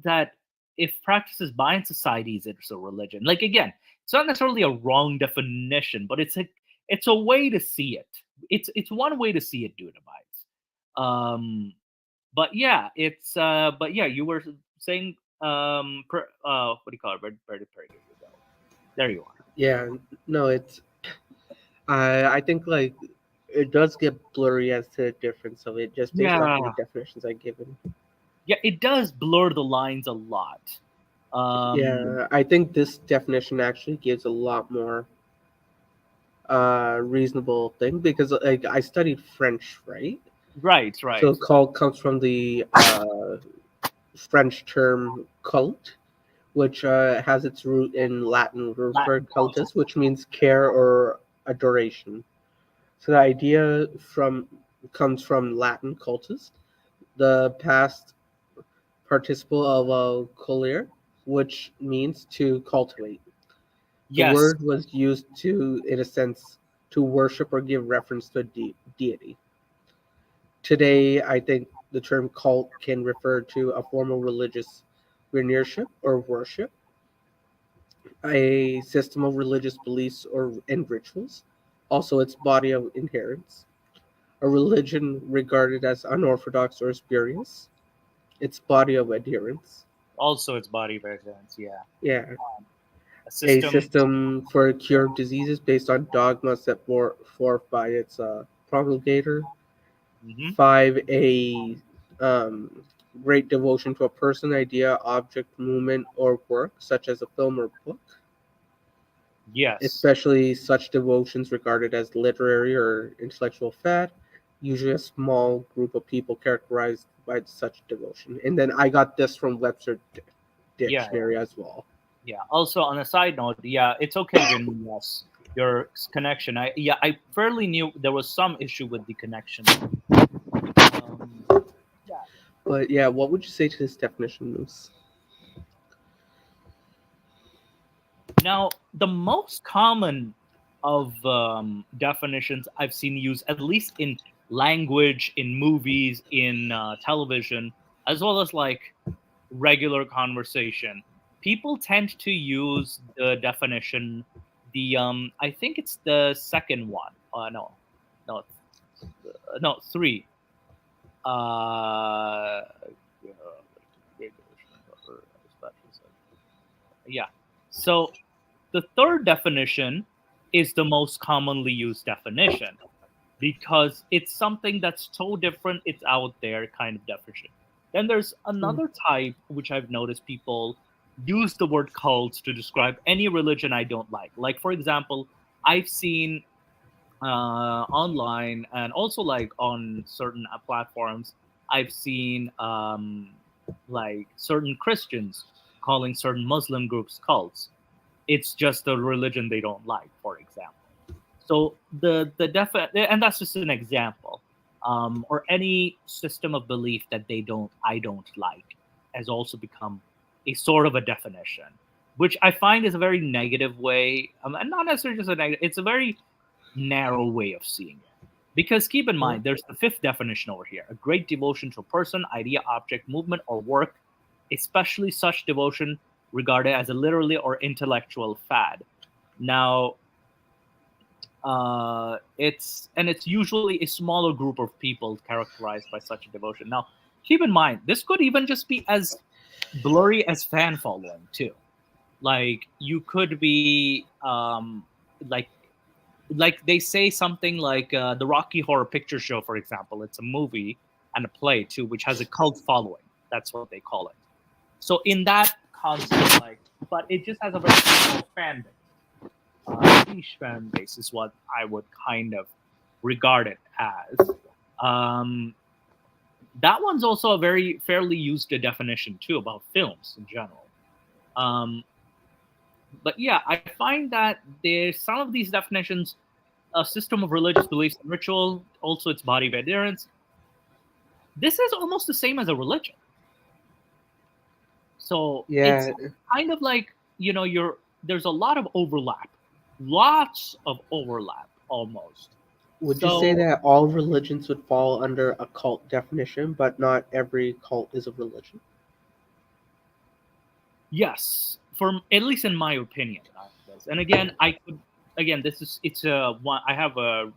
S2: that if practices bind societies, it's a religion. Again, it's not necessarily a wrong definition, but it's a way to see it. It's one way to see it, Dunabites. But yeah, you were saying what do you call it? Very good. There you are.
S4: Yeah, no, it's I think it does get blurry as to the difference of it just based off of the definitions I've given.
S2: Yeah, it does blur the lines a lot.
S4: Yeah, I think this definition actually gives a lot more reasonable thing, because I studied French, right?
S2: Right.
S4: So cult comes from the French term cult, which has its root in Latin word cultus, which means care or adoration. So the idea comes from Latin cultus, the past participle of colere, which means to cultivate. The word was used to, in a sense, to worship or give reference to a deity. Today, I think the term cult can refer to a form of religious veneership or worship, a system of religious beliefs and rituals, also its body of adherence, a religion regarded as unorthodox or spurious, its body of adherence.
S2: Also its body of adherence, yeah.
S4: Yeah. A system for cure of diseases based on dogmas set forth by its promulgator. 5, a great devotion to a person, idea, object, movement, or work, such as a film or book.
S2: Yes.
S4: Especially such devotions regarded as literary or intellectual fad, usually a small group of people characterized by such devotion. And then I got this from Webster Dictionary as well.
S2: Yeah. Also, on a side note, it's okay, Jin, yes, your connection. I fairly knew there was some issue with the connection.
S4: But yeah, what would you say to this definition, Moose?
S2: Now, the most common of definitions I've seen used, at least in language in movies, in television, as well as like regular conversation, people tend to use the definition, I think it's the second one. No, no, three. Uh, yeah. So the third definition is the most commonly used definition because it's something that's so different, it's out there kind of definition. Then there's another type which I've noticed people use the word cults to describe any religion I don't like. Like, for example, I've seen online and also like on certain platforms, I've seen like certain Christians calling certain Muslim groups cults. It's just a religion they don't like, for example. So and that's just an example, or any system of belief that I don't like, has also become a sort of a definition, which I find is a very negative way, and not necessarily just a negative. It's a very narrow way of seeing it, because keep in mind, there's the fifth definition over here: a great devotion to a person, idea, object, movement, or work, especially such devotion regarded as a literally or intellectual fad. Now, it's usually a smaller group of people characterized by such a devotion. Now, keep in mind, this could even just be as blurry as fan following too. Like, you could be like they say something like the Rocky Horror Picture Show, for example. It's a movie and a play too, which has a cult following. That's what they call it. So in that concept, but it just has a very small fan base. Niche fan base is what I would kind of regard it as. That one's also a very fairly used definition too about films in general. But yeah, I find that there's some of these definitions: a system of religious beliefs and ritual, also its body of adherence. This is almost the same as a religion. So it's kind of like, there's a lot of overlap. Lots of overlap, almost.
S4: Would you say that all religions would fall under a cult definition, but not every cult is a religion?
S2: Yes, at least in my opinion. And again, I have a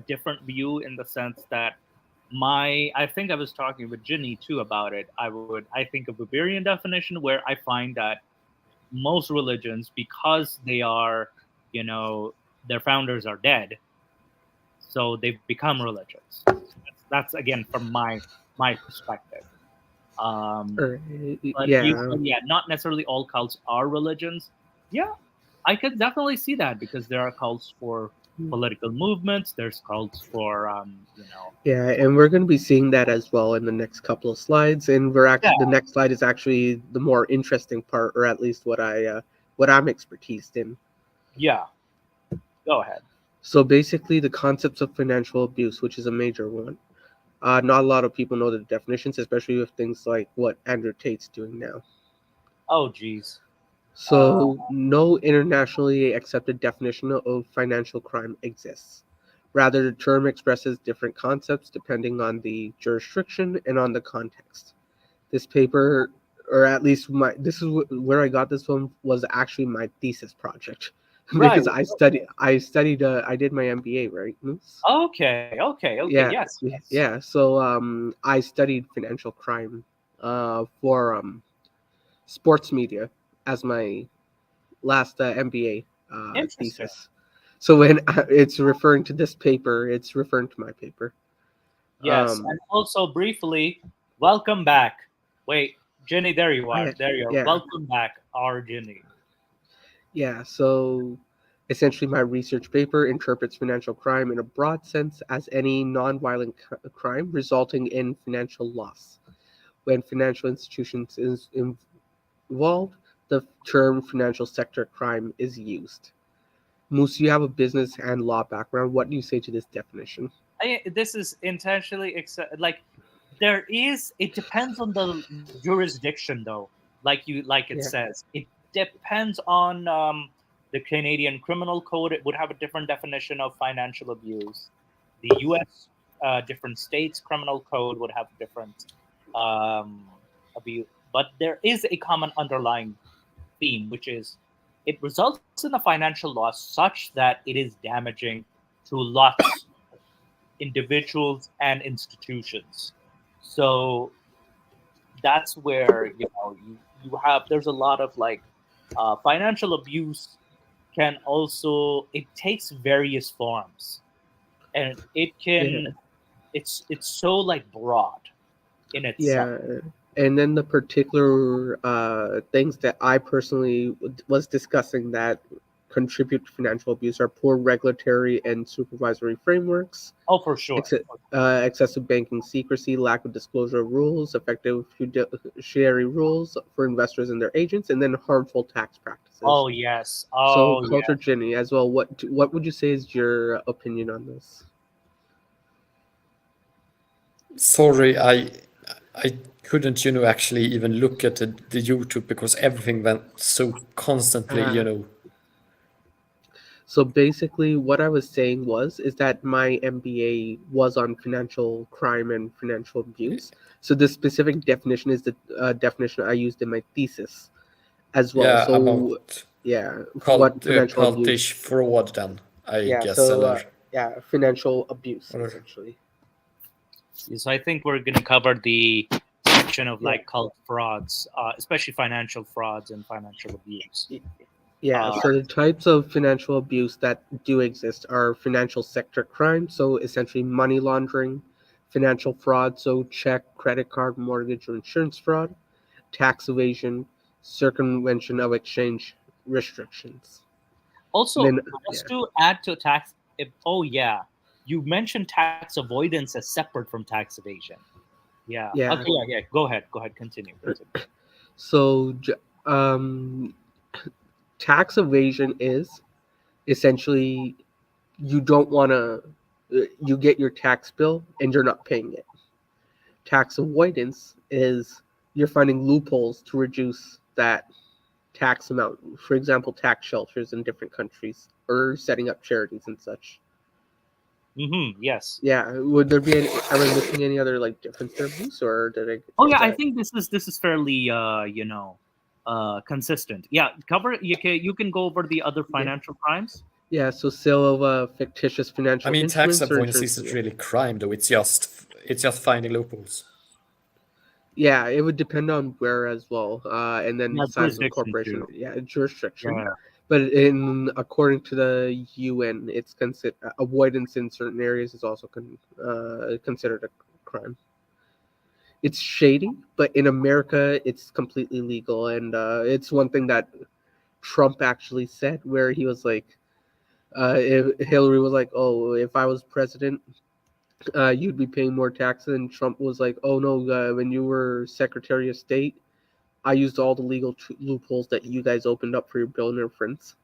S2: different view in the sense that I think I was talking with Ginny too about it. I think of a Bavarian definition, where I find that most religions, because they are, their founders are dead, so they've become religions. That's again from my perspective. But not necessarily all cults are religions. Yeah, I could definitely see that, because there are cults for political movements. There's cults for
S4: Yeah, and we're going to be seeing that as well in the next couple of slides. And the next slide is actually the more interesting part, or at least what I'm expertised in.
S2: Yeah, go ahead.
S4: So basically, the concepts of financial abuse, which is a major one. Not a lot of people know the definitions, especially with things like what Andrew Tate's doing now.
S2: Oh, geez.
S4: So no internationally accepted definition of financial crime exists. Rather, the term expresses different concepts depending on the jurisdiction and on the context. This paper, or at least this is where I got this from, was actually my thesis project. Because I did my MBA, right?
S2: Okay.
S4: Yeah,
S2: yes.
S4: Yeah. So I studied financial crime for sports media as my last MBA thesis. So when it's referring to this paper, it's referring to my paper.
S2: Yes, and also briefly, welcome back. Wait, Ginny, there you are. There you are. Yeah. Welcome back, our Ginny.
S4: Yeah, so essentially my research paper interprets financial crime in a broad sense as any non-violent crime resulting in financial loss. When financial institutions is involved, the term financial sector crime is used. Moose, you have a business and law background. What do you say to this definition?
S2: This is intentionally it depends on the jurisdiction, though. It says, it depends on the Canadian Criminal Code. It would have a different definition of financial abuse. The U.S. different states' criminal code would have different abuse, but there is a common underlying theme, which is it results in a financial loss such that it is damaging to lots of individuals and institutions. So that's where you have there's a lot of like financial abuse can also it takes various forms, and it can
S4: Yeah.
S2: it's so like broad in itself.
S4: Yeah, and then the particular things that I personally was discussing that contribute to financial abuse are poor regulatory and supervisory frameworks,
S2: Oh, for sure.
S4: excessive banking secrecy, lack of disclosure rules, effective fiduciary rules for investors and their agents, and then harmful tax practices.
S2: Oh yes.
S4: So,
S2: Oh yeah.
S4: Culture Jenny, as well. What would you say is your opinion on this?
S3: Sorry, I couldn't, actually even look at the YouTube because everything went so constantly,
S4: So basically, what I was saying is that my MBA was on financial crime and financial abuse. So the specific definition is the definition I used in my thesis as well.
S3: Yeah,
S4: So
S3: about
S4: yeah, what financial abuse?
S3: cultish fraud then, I
S4: Yeah.
S3: guess.
S4: So yeah, financial abuse
S3: Or-
S4: essentially.
S2: So I think we're gonna cover the section of
S4: Yeah.
S2: like cult frauds, especially financial frauds and financial abuse.
S4: Yeah, so the types of financial abuse that do exist are financial sector crime, so essentially money laundering, financial fraud, so check, credit card, mortgage, or insurance fraud, tax evasion, circumvention of exchange restrictions.
S2: Also,
S4: Then,
S2: just to add to tax, you mentioned tax avoidance as separate from tax evasion. Yeah.
S4: Yeah.
S2: Okay. Yeah. Go ahead. Continue.
S4: So, tax evasion is essentially you don't want to, you get your tax bill and you're not paying it. Tax avoidance is you're finding loopholes to reduce that tax amount. For example, tax shelters in different countries or setting up charities and such.
S2: Mm-hmm. Yes.
S4: Yeah. Would there be any? Am I missing any other like difference there, Bruce, or did I?
S2: Oh yeah, I think this is fairly consistent. Yeah. You can go over the other financial crimes.
S4: Yeah. So sale of fictitious financial.
S3: I mean, tax
S4: instruments or
S3: avoidance
S4: insurance-
S3: isn't really crime, though. It's just finding loopholes.
S4: Yeah, it would depend on where as well, and then
S2: Yeah,
S4: the size of the
S2: jurisdiction
S4: corporation.
S2: too.
S4: Yeah, jurisdiction.
S2: Yeah.
S4: But according to the UN, it's considered avoidance in certain areas is also considered a crime. It's shady, but in America, it's completely legal, and it's one thing that Trump actually said, where he was like, if Hillary was like, "Oh, if I was president, you'd be paying more taxes," and Trump was like, "Oh no, when you were Secretary of State, I used all the legal loopholes that you guys opened up for your billionaire friends."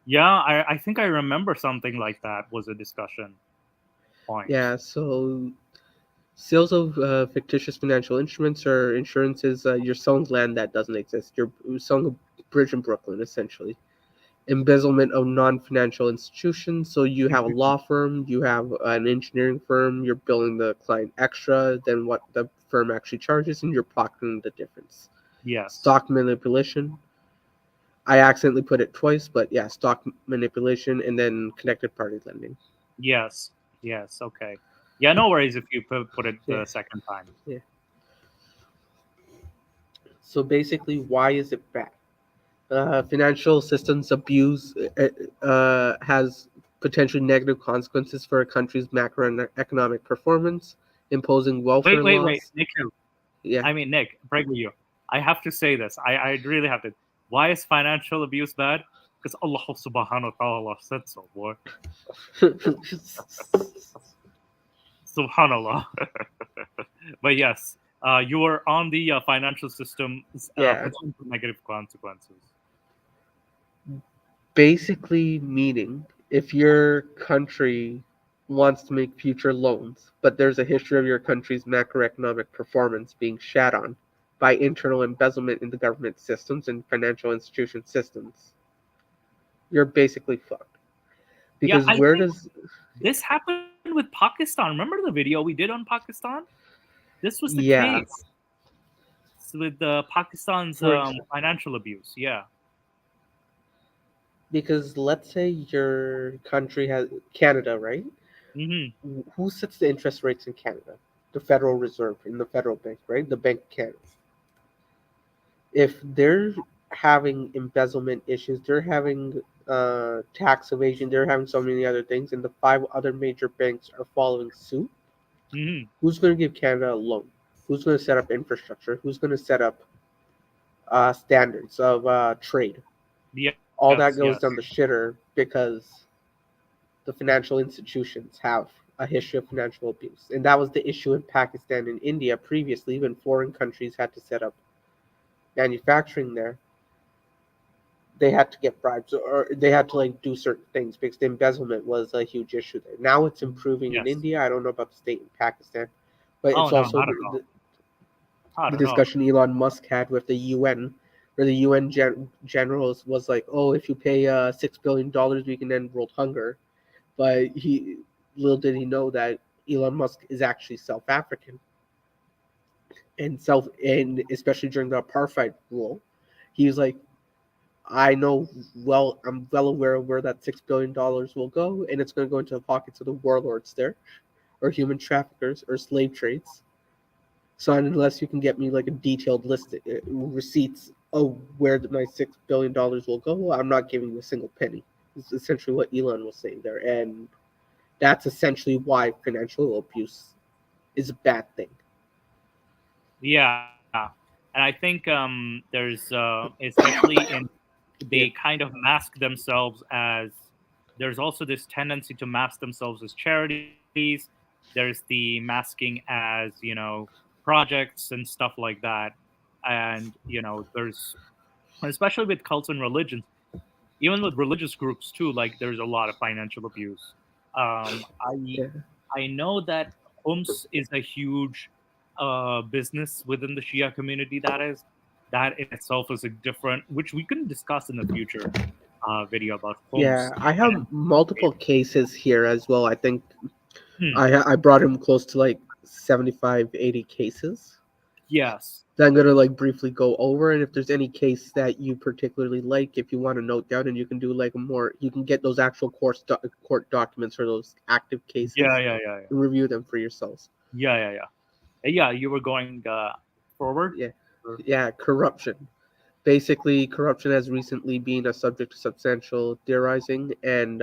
S2: Yeah, I think I remember something like that was a discussion point.
S4: Yeah, so sales of fictitious financial instruments or insurances, you're selling land that doesn't exist. You're selling a bridge in Brooklyn, essentially. Embezzlement of non-financial institutions. So you have a law firm, you have an engineering firm, you're billing the client extra than what the firm actually charges, and you're pocketing the difference.
S2: Yes.
S4: Stock manipulation. I accidentally put it twice, but yeah, stock manipulation and then connected party lending.
S2: Yes. Okay. Yeah, no worries if you put it the second time.
S4: Yeah. So basically, why is it bad? Financial systems abuse has potentially negative consequences for a country's macroeconomic performance, imposing welfare laws.
S2: Wait, Nick.
S4: Yeah.
S2: I mean, Nick, breaking you. I have to say this. I really have to. Why is financial abuse bad? Because Allah subhanahu wa ta'ala said so, boy. Subhanallah. But yes, you are on the financial system negative consequences.
S4: Basically, meaning if your country wants to make future loans, but there's a history of your country's macroeconomic performance being shat on by internal embezzlement in the government systems and financial institution systems, you're basically fucked. Because
S2: Yeah,
S4: where does
S2: this happens happened with Pakistan. Remember the video we did on Pakistan? This was the
S4: Yeah.
S2: case with Pakistan's financial abuse. Yeah.
S4: Because let's say your country has Canada, right?
S2: Mm-hmm.
S4: Who sets the interest rates in Canada? The Federal Reserve in the federal bank, right? The Bank of Canada. If they're having embezzlement issues, they're having tax evasion, they're having so many other things, and the 5 other major banks are following suit,
S2: Mm-hmm.
S4: who's going to give Canada a loan? Who's going to set up infrastructure? Who's going to set up standards of trade?
S2: Yeah.
S4: All that goes down the shitter because the financial institutions have a history of financial abuse. And that was the issue in Pakistan and India previously when foreign countries had to set up manufacturing there. They had to get bribes or they had to like do certain things because the embezzlement was a huge issue there. Now it's improving in
S2: Yes.
S4: India. I don't know about the state in Pakistan, but
S2: Oh,
S4: it's
S2: no,
S4: also
S2: not at all. Not
S4: the
S2: at all.
S4: discussion Elon Musk had with the UN, where the UN generals was like, "Oh, if you pay $6 billion, we can end world hunger." But little did he know that Elon Musk is actually South African, and especially during the apartheid rule, he was like, I'm well aware of where that $6 billion will go, and it's going to go into the pockets of the warlords there, or human traffickers, or slave trades. So unless you can get me like a detailed list, receipts of where my $6 billion will go, I'm not giving you a single penny. It's essentially what Elon was saying there, and that's essentially why financial abuse is a bad thing.
S2: Yeah, and I think there's especially in they kind of mask themselves as. There's also this tendency to mask themselves as charities. There's the masking as projects and stuff like that, and there's especially with cults and religions, even with religious groups too. Like there's a lot of financial abuse. I know that Homs is a huge business within the Shia community. That in itself is a different, which we can discuss in the future video about Homs.
S4: Yeah, I have multiple cases here as well. I think I brought him close to like 75, 80 cases.
S2: Yes.
S4: That I'm gonna like briefly go over, and if there's any case that you particularly like, if you want to note down, and you can do like you can get those actual court documents for those active cases.
S2: Yeah.
S4: And review them for yourselves.
S2: Yeah. You were going forward.
S4: Yeah. Corruption. Basically, corruption has recently been a subject of substantial theorizing and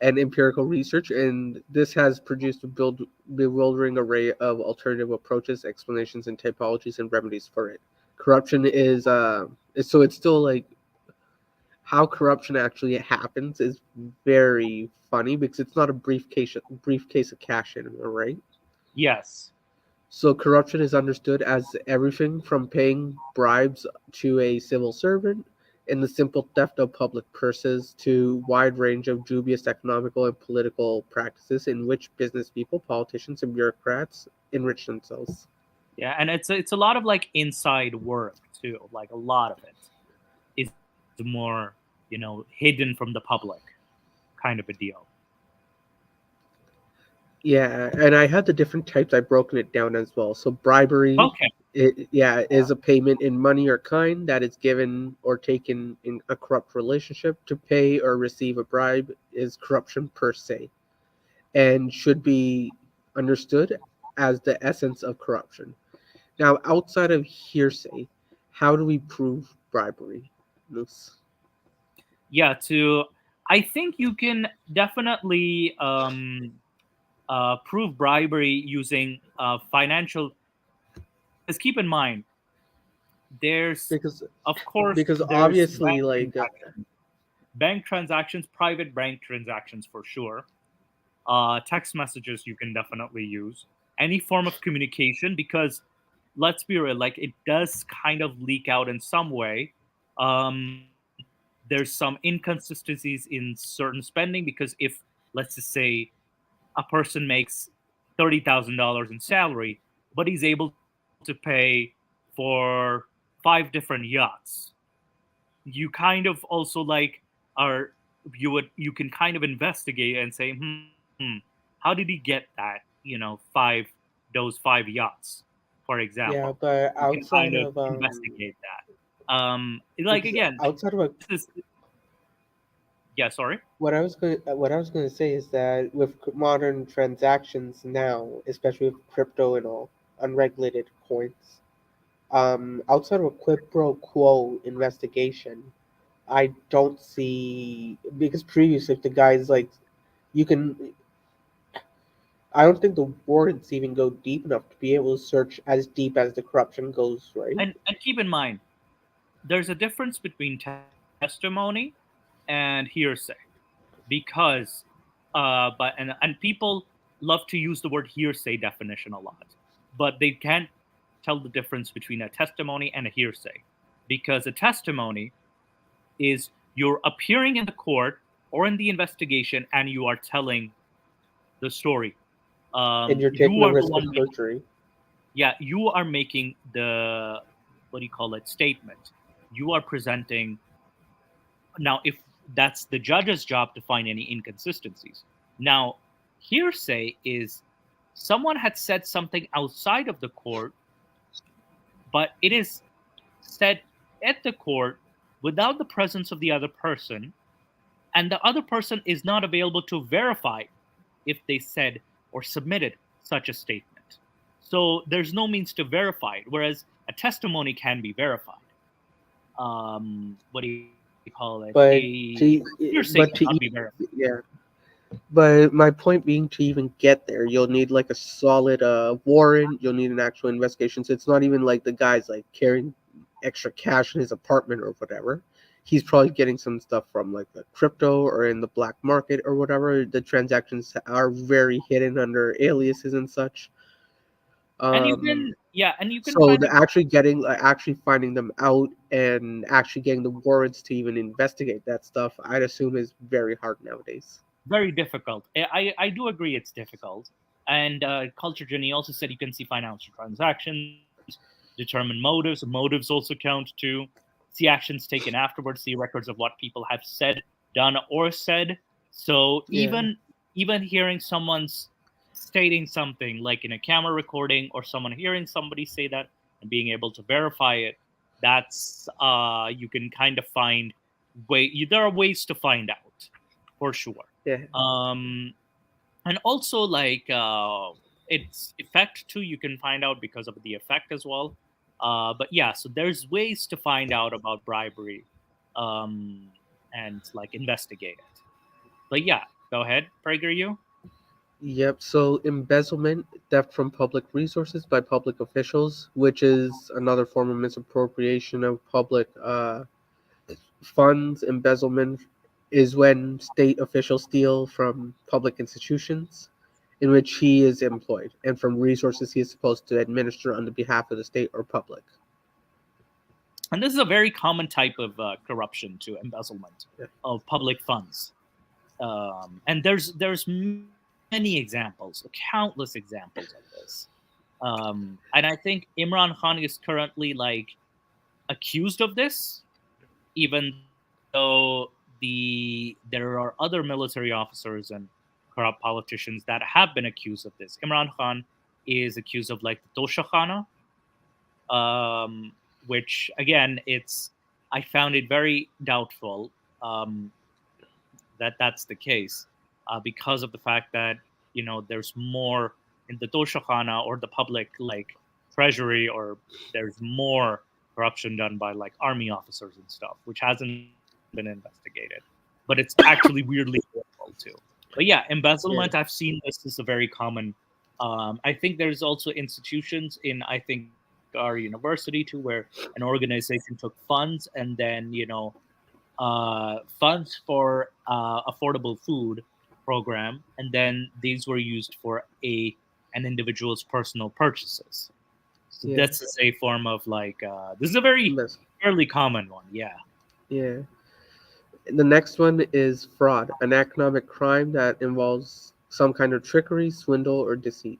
S4: empirical research, and this has produced a bewildering array of alternative approaches, explanations, and typologies and remedies for it. Corruption is so it's still like how corruption actually happens is very funny because it's not a briefcase of cash anymore, right?
S2: Yes.
S4: So corruption is understood as everything from paying bribes to a civil servant and the simple theft of public purses to wide range of dubious economical and political practices in which business people, politicians, and bureaucrats enrich themselves.
S2: Yeah, and it's a lot of like inside work too. Like a lot of it is more, hidden from the public kind of a deal.
S4: Yeah, and I had the different types. I've broken it down as well. So bribery, is a payment in money or kind that is given or taken in a corrupt relationship. To pay or receive a bribe is corruption per se, and should be understood as the essence of corruption. Now, outside of hearsay, how do we prove bribery, Moose?
S2: Yeah, I think you can definitely prove bribery using financial. Let's keep in mind,
S4: because
S2: obviously
S4: like
S2: bank transactions, private bank transactions for sure. Text messages you can definitely use. Any form of communication, because let's be real, like it does kind of leak out in some way. There's some inconsistencies in certain spending because if, let's just say, a person makes $30,000 in salary, but he's able to pay for 5 different yachts, you kind of also like you can kind of investigate and say, how did he get that? Those 5 yachts, for example.
S4: Yeah, but
S2: You can
S4: outside
S2: kind of
S4: of
S2: investigate that. Like
S4: because
S2: again,
S4: outside of
S2: this is yeah. Sorry.
S4: what I was going to say is that with modern transactions now, especially with crypto and all unregulated coins, outside of a quid pro quo investigation, I don't see, because previously if the guys like you can, I don't think the warrants even go deep enough to be able to search as deep as the corruption goes, right?
S2: And keep in mind, there's a difference between testimony and hearsay, because and people love to use the word hearsay definition a lot, but they can't tell the difference between a testimony and a hearsay, because a testimony is you're appearing in the court or in the investigation and you are telling the story.
S4: And you're
S2: You
S4: taking a
S2: are the
S4: risk of
S2: one
S4: perjury.
S2: yeah, you are making the, what do you call it, statement. You are presenting. Now, if that's the judge's job to find any inconsistencies. Now, hearsay is someone had said something outside of the court, but it is said at the court without the presence of the other person, and the other person is not available to verify if they said or submitted such a statement. So there's no means to verify it, whereas a testimony can be verified. What do you call it?
S4: But
S2: A hearsay cannot be verified.
S4: yeah. But my point being, to even get there, you'll need like a solid warrant. You'll need an actual investigation. So it's not even like the guy's like carrying extra cash in his apartment or whatever. He's probably getting some stuff from like the crypto or in the black market or whatever. The transactions are very hidden under aliases and such.
S2: And you can, and you can
S4: So
S2: kind
S4: the
S2: of,
S4: actually finding them out and actually getting the warrants to even investigate that stuff, I'd assume is very hard nowadays.
S2: very difficult. I do agree it's difficult. And Culture Jenny also said you can see financial transactions, determine motives. Motives also count too. See actions taken afterwards. See records of what people have said, done, or said. So
S4: Yeah.
S2: even hearing someone's stating something like in a camera recording, or someone hearing somebody say that and being able to verify it, that's you can kind of find there are ways to find out for sure.
S4: Yeah.
S2: And also like its effect too, you can find out because of the effect as well. But yeah, so there's ways to find out about bribery, and like investigate it. But yeah, go ahead, Prager, you.
S4: Yep. So embezzlement, theft from public resources by public officials, which is another form of misappropriation of public funds. Embezzlement is when state officials steal from public institutions in which he is employed and from resources he is supposed to administer on the behalf of the state or public.
S2: And this is a very common type of corruption to embezzlement of public funds. And there's many examples, countless examples of this. And I think Imran Khan is currently like accused of this, even though there are other military officers and corrupt politicians that have been accused of this. Imran Khan is accused of like the Tosha Khana, which again, I found it very doubtful that that's the case, because of the fact that there's more in the Tosha Khana or the public like treasury, or there's more corruption done by like army officers and stuff, which hasn't been investigated, but it's actually weirdly illegal too. But yeah, embezzlement, I've seen this is a very common. I think there's also institutions in, I think, our university too, where an organization took funds and then funds for affordable food program, and then these were used for an individual's personal purchases. So this is a form of like this is a very fairly common one. Yeah.
S4: The next one is fraud, an economic crime that involves some kind of trickery, swindle, or deceit.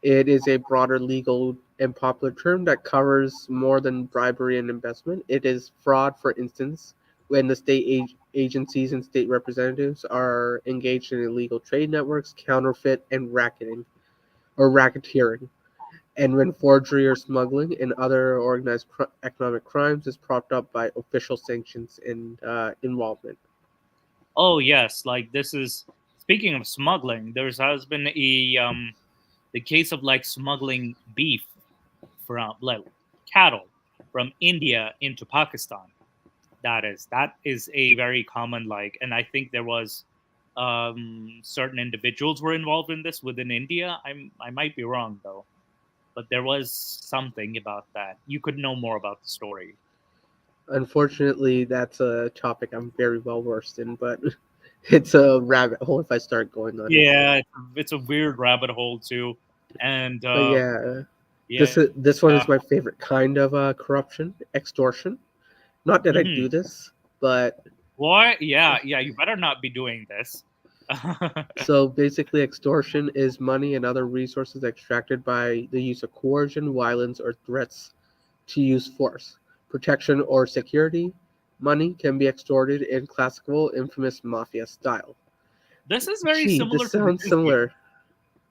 S4: It is a broader legal and popular term that covers more than bribery and investment. It is fraud, for instance, when the state agencies and state representatives are engaged in illegal trade networks, counterfeit, and racketeering. And when forgery or smuggling and other organized economic crimes is propped up by official sanctions and involvement.
S2: Oh yes, like this is speaking of smuggling. Has been the case of like smuggling beef from like cattle from India into Pakistan. That is a very common like, and I think there was certain individuals were involved in this within India. I might be wrong though, but there was something about that. You could know more about the story.
S4: Unfortunately, that's a topic I'm very well versed in, but it's a rabbit hole if I start going on it.
S2: Yeah, it's a weird rabbit hole too, and
S4: But yeah,
S2: yeah,
S4: this one is my favorite kind of corruption, extortion. Not that I do this, but
S2: what? Yeah, you better not be doing this.
S4: so basically, extortion is money and other resources extracted by the use of coercion, violence, or threats to use force, protection, or security. Money can be extorted in classical, infamous mafia style.
S2: This is very similar.
S4: This sounds similar.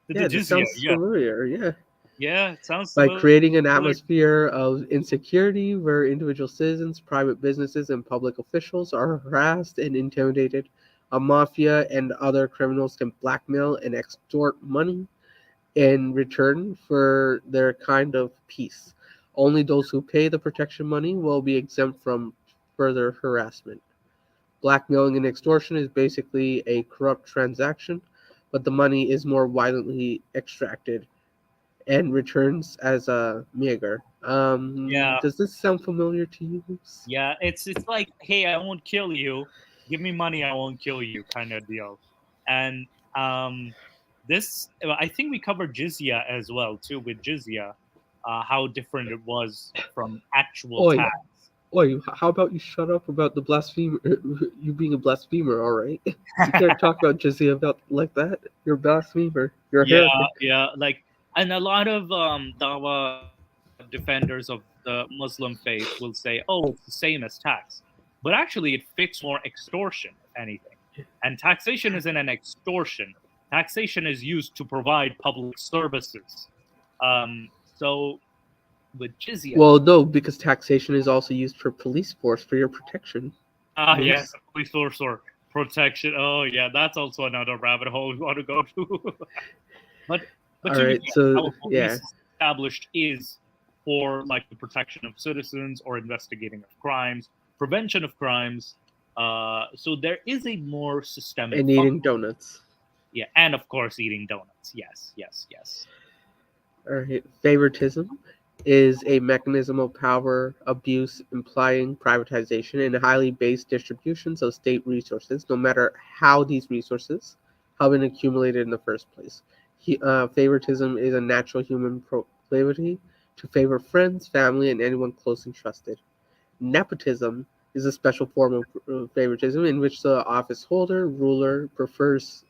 S2: Yeah,
S4: this sounds familiar. Yeah.
S2: Yeah, it sounds
S4: by
S2: similar.
S4: creating an atmosphere of insecurity where individual citizens, private businesses, and public officials are harassed and intimidated. A mafia and other criminals can blackmail and extort money in return for their kind of peace. Only those who pay the protection money will be exempt from further harassment. Blackmailing and extortion is basically a corrupt transaction, but the money is more violently extracted and returns as a meager. Does this sound familiar to you?
S2: Yeah, it's like, hey, I won't kill you. Give me money, I won't kill you, kind of deal. And this, I think we covered jizya as well too. With jizya, how different it was from actual tax.
S4: Oi, how about you shut up about the blasphemer? You being a blasphemer, all right? You can't talk about jizya about like that. You're a blasphemer. You're a heretic.
S2: Yeah, like, and a lot of dawa defenders of the Muslim faith will say, "Oh, it's the same as tax," but actually, it fits more extortion, if anything. And taxation isn't an extortion. Taxation is used to provide public services. So with jizya.
S4: Well, no, because taxation is also used for police force for your protection.
S2: Yes, police force or protection. Oh, yeah, that's also another rabbit hole we want to go to. but
S4: all right, so yeah,
S2: established is for like the protection of citizens or investigating of crimes, prevention of crimes. So there is a more systemic.
S4: And eating donuts.
S2: Yeah, and of course eating donuts. Yes.
S4: All right, favoritism is a mechanism of power abuse implying privatization and highly based distributions of state resources, no matter how these resources have been accumulated in the first place. Favoritism is a natural human proclivity to favor friends, family, and anyone close and trusted. Nepotism is a special form of favoritism in which the office holder, ruler, prefers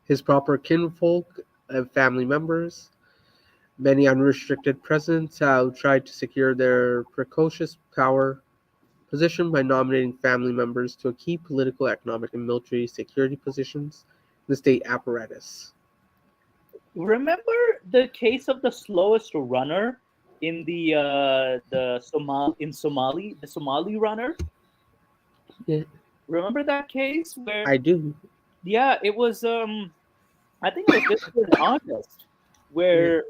S4: his proper kinfolk and family members. Many unrestricted presidents have tried to secure their precocious power position by nominating family members to key political, economic, and military security positions in the state apparatus.
S2: Remember the case of the slowest runner in the Somali runner?
S4: Yeah.
S2: Remember that case where
S4: I do.
S2: Yeah, it was I think it was just in August where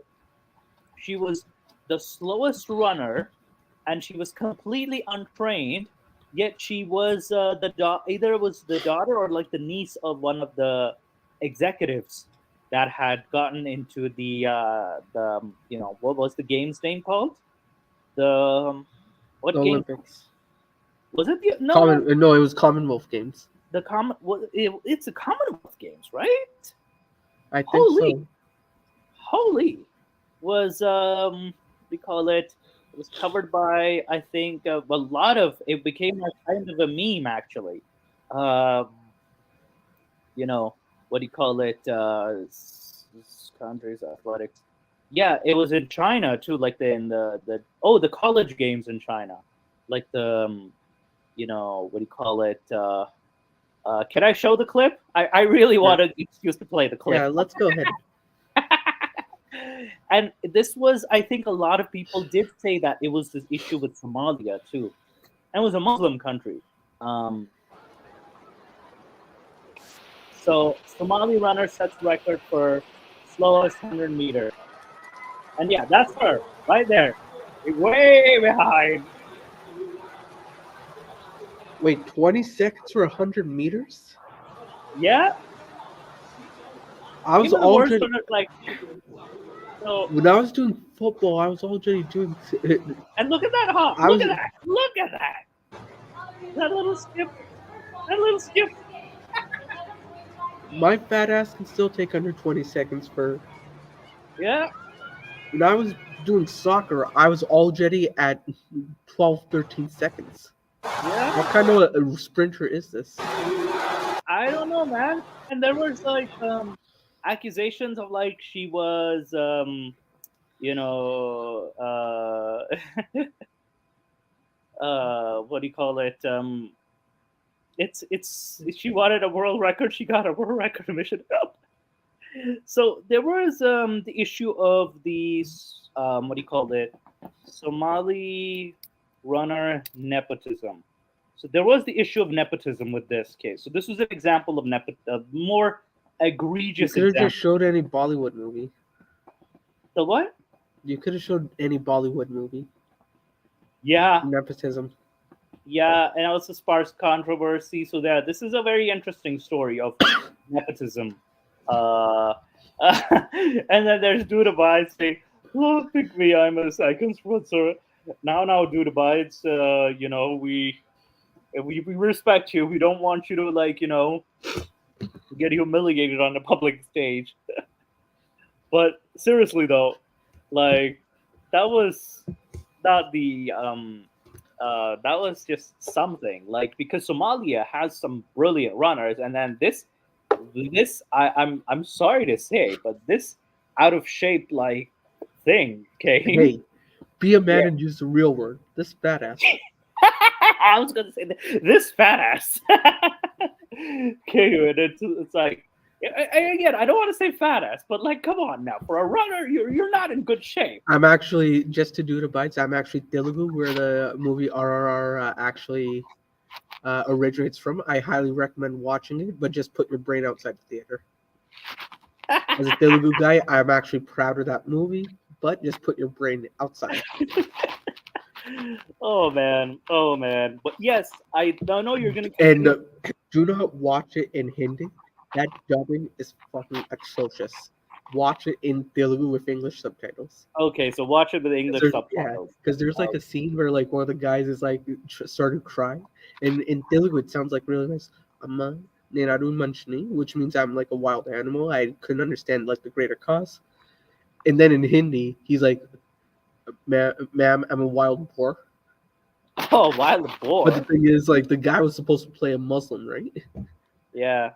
S2: she was the slowest runner and she was completely untrained, yet she was either it was the daughter or like the niece of one of the executives that had gotten into the what was the game's name called? The what
S4: the
S2: game?
S4: Olympics.
S2: Was it the
S4: no? It was Commonwealth Games.
S2: It's the Commonwealth Games, right?
S4: I think so.
S2: Holy was we call it. It was covered by I think a lot of. It became like kind of a meme actually. What do you call it? Countries athletics. Yeah, it was in China too. Like the college games in China, like the what do you call it? Can I show the clip? I really want an excuse to play the clip.
S4: Yeah, let's go ahead.
S2: And this was, I think, a lot of people did say that it was this issue with Somalia too, and it was a Muslim country. So Somali runner sets record for slowest 100-meter, and yeah, that's her right there, way behind.
S4: Wait, 20 seconds for 100 meters?
S2: Yeah,
S4: I was
S2: even the worst
S4: already
S2: one is like. So,
S4: when I was doing football, I was already doing.
S2: and look at that hop!
S4: I
S2: Look
S4: was-
S2: at that! Look at that! That little skip! That little skip!
S4: My fat ass can still take under 20 seconds for.
S2: Yeah.
S4: When I was doing soccer, I was already at 12, 13 seconds.
S2: Yeah.
S4: What kind of a sprinter is this?
S2: I don't know, man. And there was like accusations of like she was, you know, what do you call it? It's she wanted a world record. She got a world record in Mission Cup. So there was the issue of the what do you call it? Somali runner nepotism. So there was the issue of nepotism with this case. So this was an example of more
S4: You
S2: egregious
S4: could have
S2: example.
S4: just showed any Bollywood movie.
S2: The what?
S4: You could have showed any Bollywood movie.
S2: Yeah,
S4: Nepotism.
S2: yeah, and also sparse controversy. So there, this is a very interesting story of nepotism. And then there's Dudabai saying, "Oh, pick me, I'm a second sponsor." Now, Dudabai, it's you know, we respect you. We don't want you to like, you know, get humiliated on the public stage. But seriously though, like that was not the that was just something, like, because Somalia has some brilliant runners, and then this I'm sorry to say, but this out of shape like thing, okay.
S4: Hey, be a man
S2: Yeah.
S4: and use the real word. This badass.
S2: I was gonna say this fat ass. Okay, and it's like, again, I don't want to say fat ass, but like, come on now, for a runner, you're not in good shape.
S4: I'm actually, just to do the bites, I'm actually Telugu, where the movie RRR actually originates from. I highly recommend watching it, but just put your brain outside the theater. As a Telugu guy, I'm actually proud of that movie, but just put your brain outside.
S2: Oh man. But yes, I know you're gonna.
S4: And do not watch it in Hindi. That dubbing is fucking atrocious. Watch it in Telugu with English subtitles.
S2: Okay, so watch it with English subtitles.
S4: Because there's like a scene where like one of the guys is like started crying, and in Telugu it sounds like really nice. Amma nenadu manchini, which means I'm like a wild animal. I couldn't understand like the greater cause. And then in Hindi, he's like, ma'am, I'm a wild boar.
S2: Oh, wild boar.
S4: But the thing is, like, the guy was supposed to play a Muslim, right?
S2: Yeah.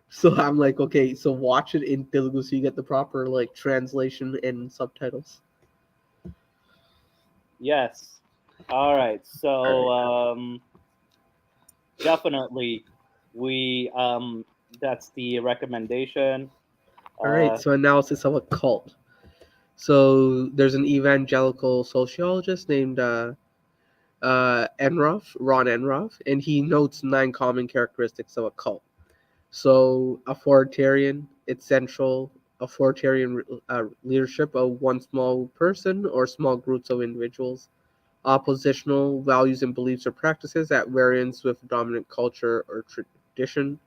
S4: So I'm like, okay, so watch it in Telugu so you get the proper like translation and subtitles.
S2: Yes. All right. So definitely we that's the recommendation.
S4: All right, so analysis of a cult. So there's an evangelical sociologist named Ron Enroth, and he notes 9 common characteristics of a cult. So authoritarian, it's central, authoritarian leadership of one small person or small groups of individuals, oppositional values and beliefs or practices at variance with dominant culture or tradition,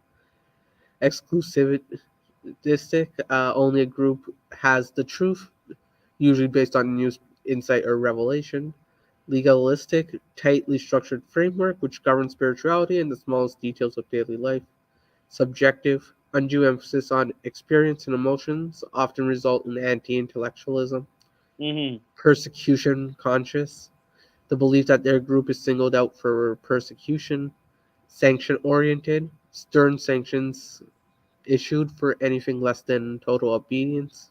S4: exclusivistic, only a group has the truth, usually based on news, insight, or revelation, legalistic, tightly structured framework which governs spirituality and the smallest details of daily life, subjective, undue emphasis on experience and emotions often result in anti-intellectualism, persecution conscious, the belief that their group is singled out for persecution, sanction-oriented, stern sanctions issued for anything less than total obedience,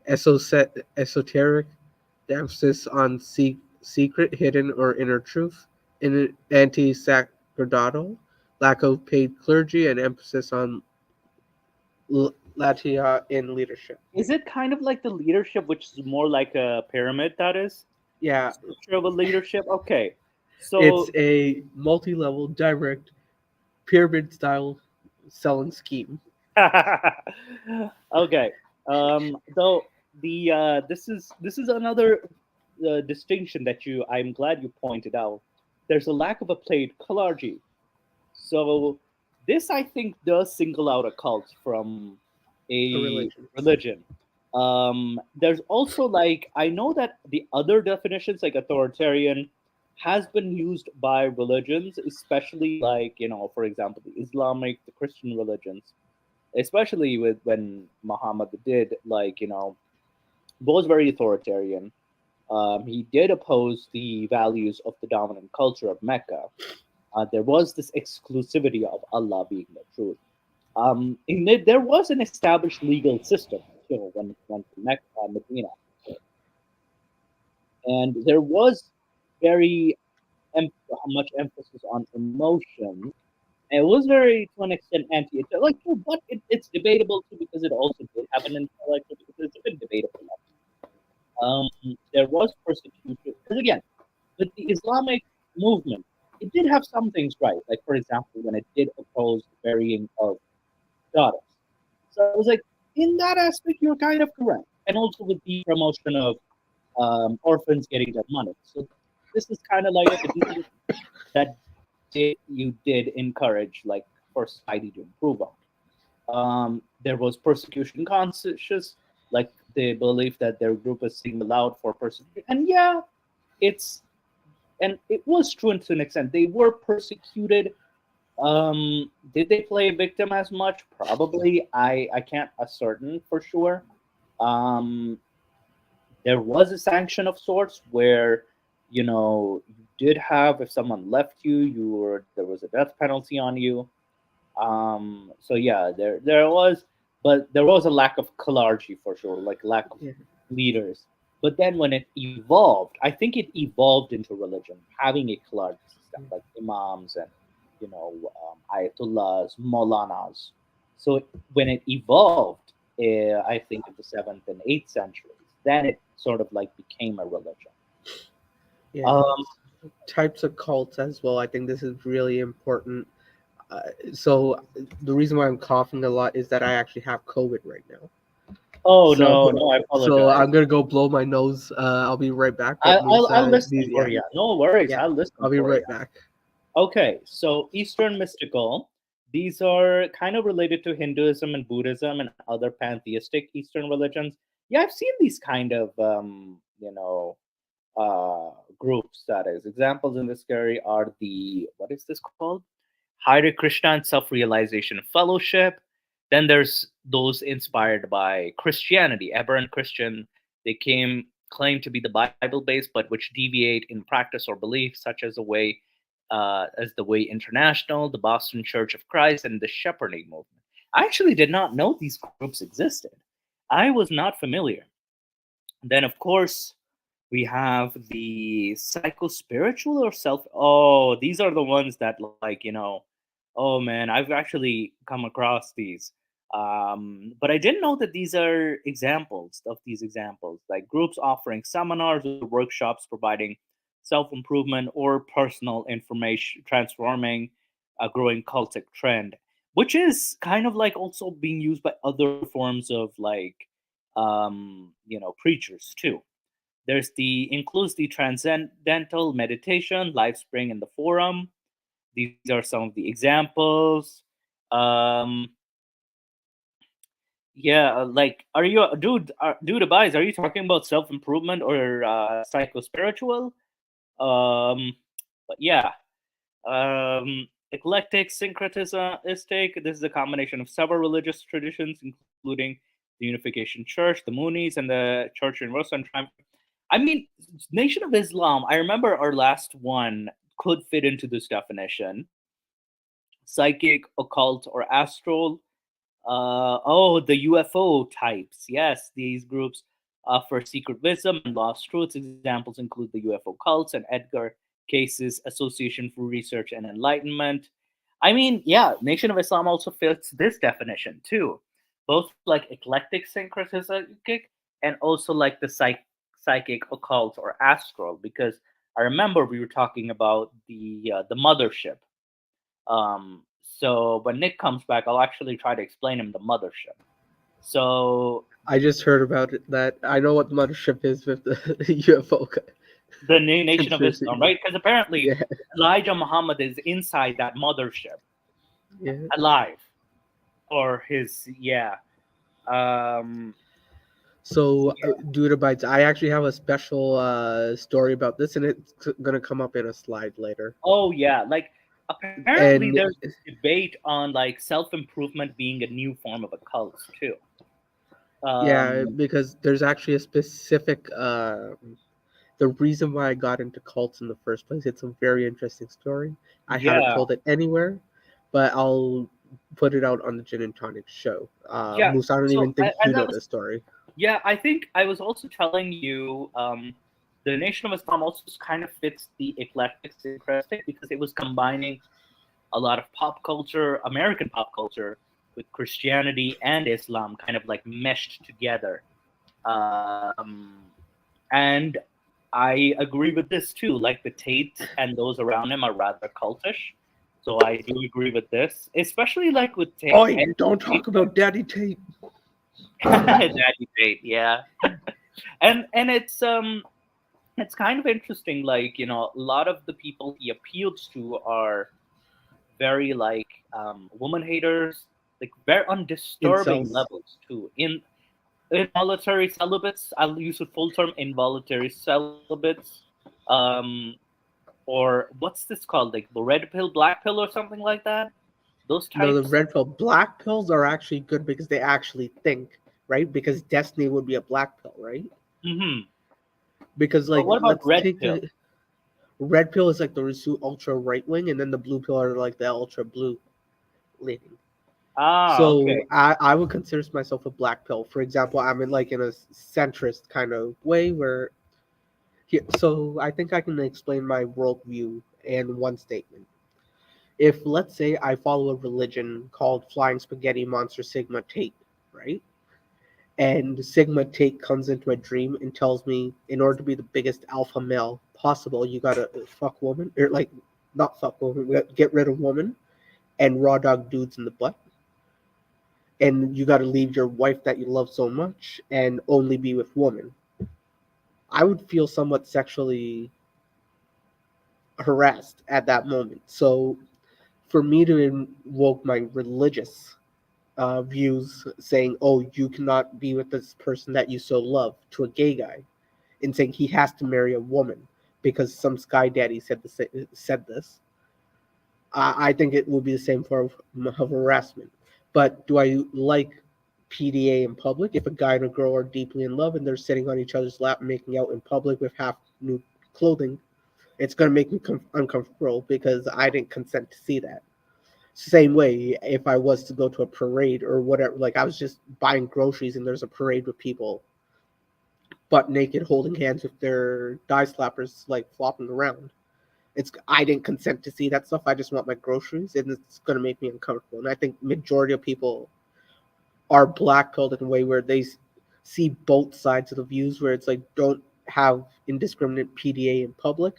S4: esoteric, the emphasis on secret, hidden, or inner truth, anti-sacerdotal, lack of paid clergy, and emphasis on latia in leadership.
S2: Is it kind of like the leadership, which is more like a pyramid? That is
S4: Yeah,
S2: structure of a leadership. Okay, so
S4: it's a multi-level, direct, pyramid-style selling scheme.
S2: okay. Though this is another distinction that I'm glad you pointed out. There's a lack of a paid clergy. So this, I think, does single out a cult from a religion. There's also, like, I know that the other definitions, like authoritarian, has been used by religions, especially like, for example, the Islamic, the Christian religions, especially with when Muhammad did, like, was very authoritarian. He did oppose the values of the dominant culture of Mecca. There was this exclusivity of Allah being the truth. There was an established legal system, when it went to Mecca, Medina, and there was very much emphasis on emotion. And it was very, to an extent, anti-intellectual, but it's debatable too, because it also did have an intellectual, because it's a bit debatable. There was persecution, because again, with the Islamic movement, it did have some things right. Like, for example, when it did oppose the burying of daughters. So I was like, in that aspect, you're kind of correct. And also with the promotion of orphans getting their money. So this is kind of like that you did encourage, like, for society to improve on. There was persecution conscious, like the belief that their group was singled out for persecution. And yeah, it was true to an extent. They were persecuted. Did they play a victim as much? Probably. I can't ascertain for sure. There was a sanction of sorts where, you did have, if someone left you, there was a death penalty on you. So yeah, there was, but there was a lack of clergy for sure, like lack of leaders. But then when it evolved, I think it evolved into religion, having a clergy system like imams and ayatollahs, maulanas. So when it evolved, I think in the 7th and 8th centuries, then it sort of like became a religion.
S4: Yeah. Types of cults as well. I think this is really important. So the reason why I'm coughing a lot is that I actually have COVID right now.
S2: Oh, no, I apologize.
S4: So I'm gonna go blow my nose. I'll be right back.
S2: I'll listen for you. No worries.
S4: Yeah,
S2: I'll listen.
S4: I'll be right back.
S2: Okay, so Eastern mystical. These are kind of related to Hinduism and Buddhism and other pantheistic Eastern religions. Yeah, I've seen these kind of groups. That is, examples in this area are what is this called? Hare Krishna and Self-Realization Fellowship. Then there's those inspired by Christianity, aberrant Christian. They claim to be the Bible-based, but which deviate in practice or belief, such as the Way International, the Boston Church of Christ, and the Shepherding Movement. I actually did not know these groups existed. I was not familiar. Then, of course, we have the psycho-spiritual or self. Oh, these are the ones that, like, oh man, I've actually come across these. But I didn't know that these are examples of these examples, like groups offering seminars or workshops providing self-improvement or personal information, transforming a growing cultic trend, which is kind of like also being used by other forms of, like, preachers too. Includes the transcendental meditation, LifeSpring, and the Forum. These are some of the examples. Like, are you, dude Abais, are you talking about self-improvement or psycho-spiritual? But yeah. Eclectic, syncretistic. This is a combination of several religious traditions, including the Unification Church, the Moonies, and the Church Universal and Triumph. I mean, Nation of Islam, I remember our last one could fit into this definition. Psychic, occult, or astral. The UFO types. Yes, these groups offer secret wisdom and lost truths. Examples include the UFO cults and Edgar Case's Association for Research and Enlightenment. I mean, yeah, Nation of Islam also fits this definition too, both like eclectic syncretism and also like the psychic, occult, or astral. Because I remember we were talking about the mothership. So when Nick comes back, I'll actually try to explain him the mothership. So
S4: I just heard about it, that. I know what the mothership is with the UFO.
S2: the Nation of
S4: Conspiracy.
S2: Islam, right? Because apparently
S4: Yeah,
S2: Elijah Muhammad is inside that mothership,
S4: yeah.
S2: alive, or his Um,
S4: So, Dudabytes, I actually have a special story about this, and it's gonna come up in a slide later.
S2: oh yeah, like apparently
S4: And
S2: there's debate on like self-improvement being a new form of a cult too.
S4: yeah,
S2: Um,
S4: because there's actually a specific the reason why I got into cults in the first place. It's a very interesting story. I haven't
S2: yeah,
S4: told it anywhere, but I'll put it out on the Gin and Tonic show.
S2: yeah.
S4: Moose, I don't
S2: So
S4: even think you
S2: as I
S4: know
S2: was,
S4: this story.
S2: yeah, I think I was also telling you, the Nation of Islam also kind of fits the eclectic syncretic because it was combining a lot of pop culture, American pop culture, with Christianity and Islam, kind of like meshed together. And I agree with this too. Like the Tate and those around him are rather cultish. So I do agree with this, especially like with Tate.
S4: Oi, don't talk about Daddy Tate.
S2: Daddy Tate, yeah. And it's kind of interesting. Like a lot of the people he appeals to are very like woman haters, like very on disturbing
S4: Incels.
S2: levels too. Involuntary celibates. I'll use a full term: involuntary celibates. Um, or what's this called? Like the red pill, black pill, or something like that. Those
S4: No, the
S2: types.
S4: red pill. Black pills are actually good because they actually think, right? Because Destiny would be a black pill, right?
S2: Hmm.
S4: Because,
S2: But
S4: like,
S2: what about
S4: let's
S2: red
S4: take
S2: pill?
S4: the red pill is like the ultra right wing, and then the blue pill are like the ultra blue leaning.
S2: Ah,
S4: So
S2: okay.
S4: I would consider myself a black pill. For example, I'm in a centrist kind of way where so I think I can explain my worldview in one statement. If let's say I follow a religion called Flying Spaghetti Monster Sigma Tate, right? And Sigma Tate comes into my dream and tells me in order to be the biggest alpha male possible, you gotta fuck woman or like not fuck woman, get rid of woman and raw dog dudes in the butt, and you got to leave your wife that you love so much and only be with women. I would feel somewhat sexually harassed at that moment. So for me to invoke my religious views, saying, "Oh, you cannot be with this person that you so love," to a gay guy, and saying he has to marry a woman because some sky daddy said this, I think it will be the same form of harassment. But do I like PDA in public? If a guy and a girl are deeply in love and they're sitting on each other's lap making out in public with half nude clothing, it's going to make me uncomfortable because I didn't consent to see that. Same way, if I was to go to a parade or whatever, like I was just buying groceries and there's a parade with people butt naked holding hands with their die slappers like flopping around. I didn't consent to see that stuff. I just want my groceries, and it's going to make me uncomfortable. And I think majority of people are black pilled in a way where they see both sides of the views, where it's like don't have indiscriminate PDA in public,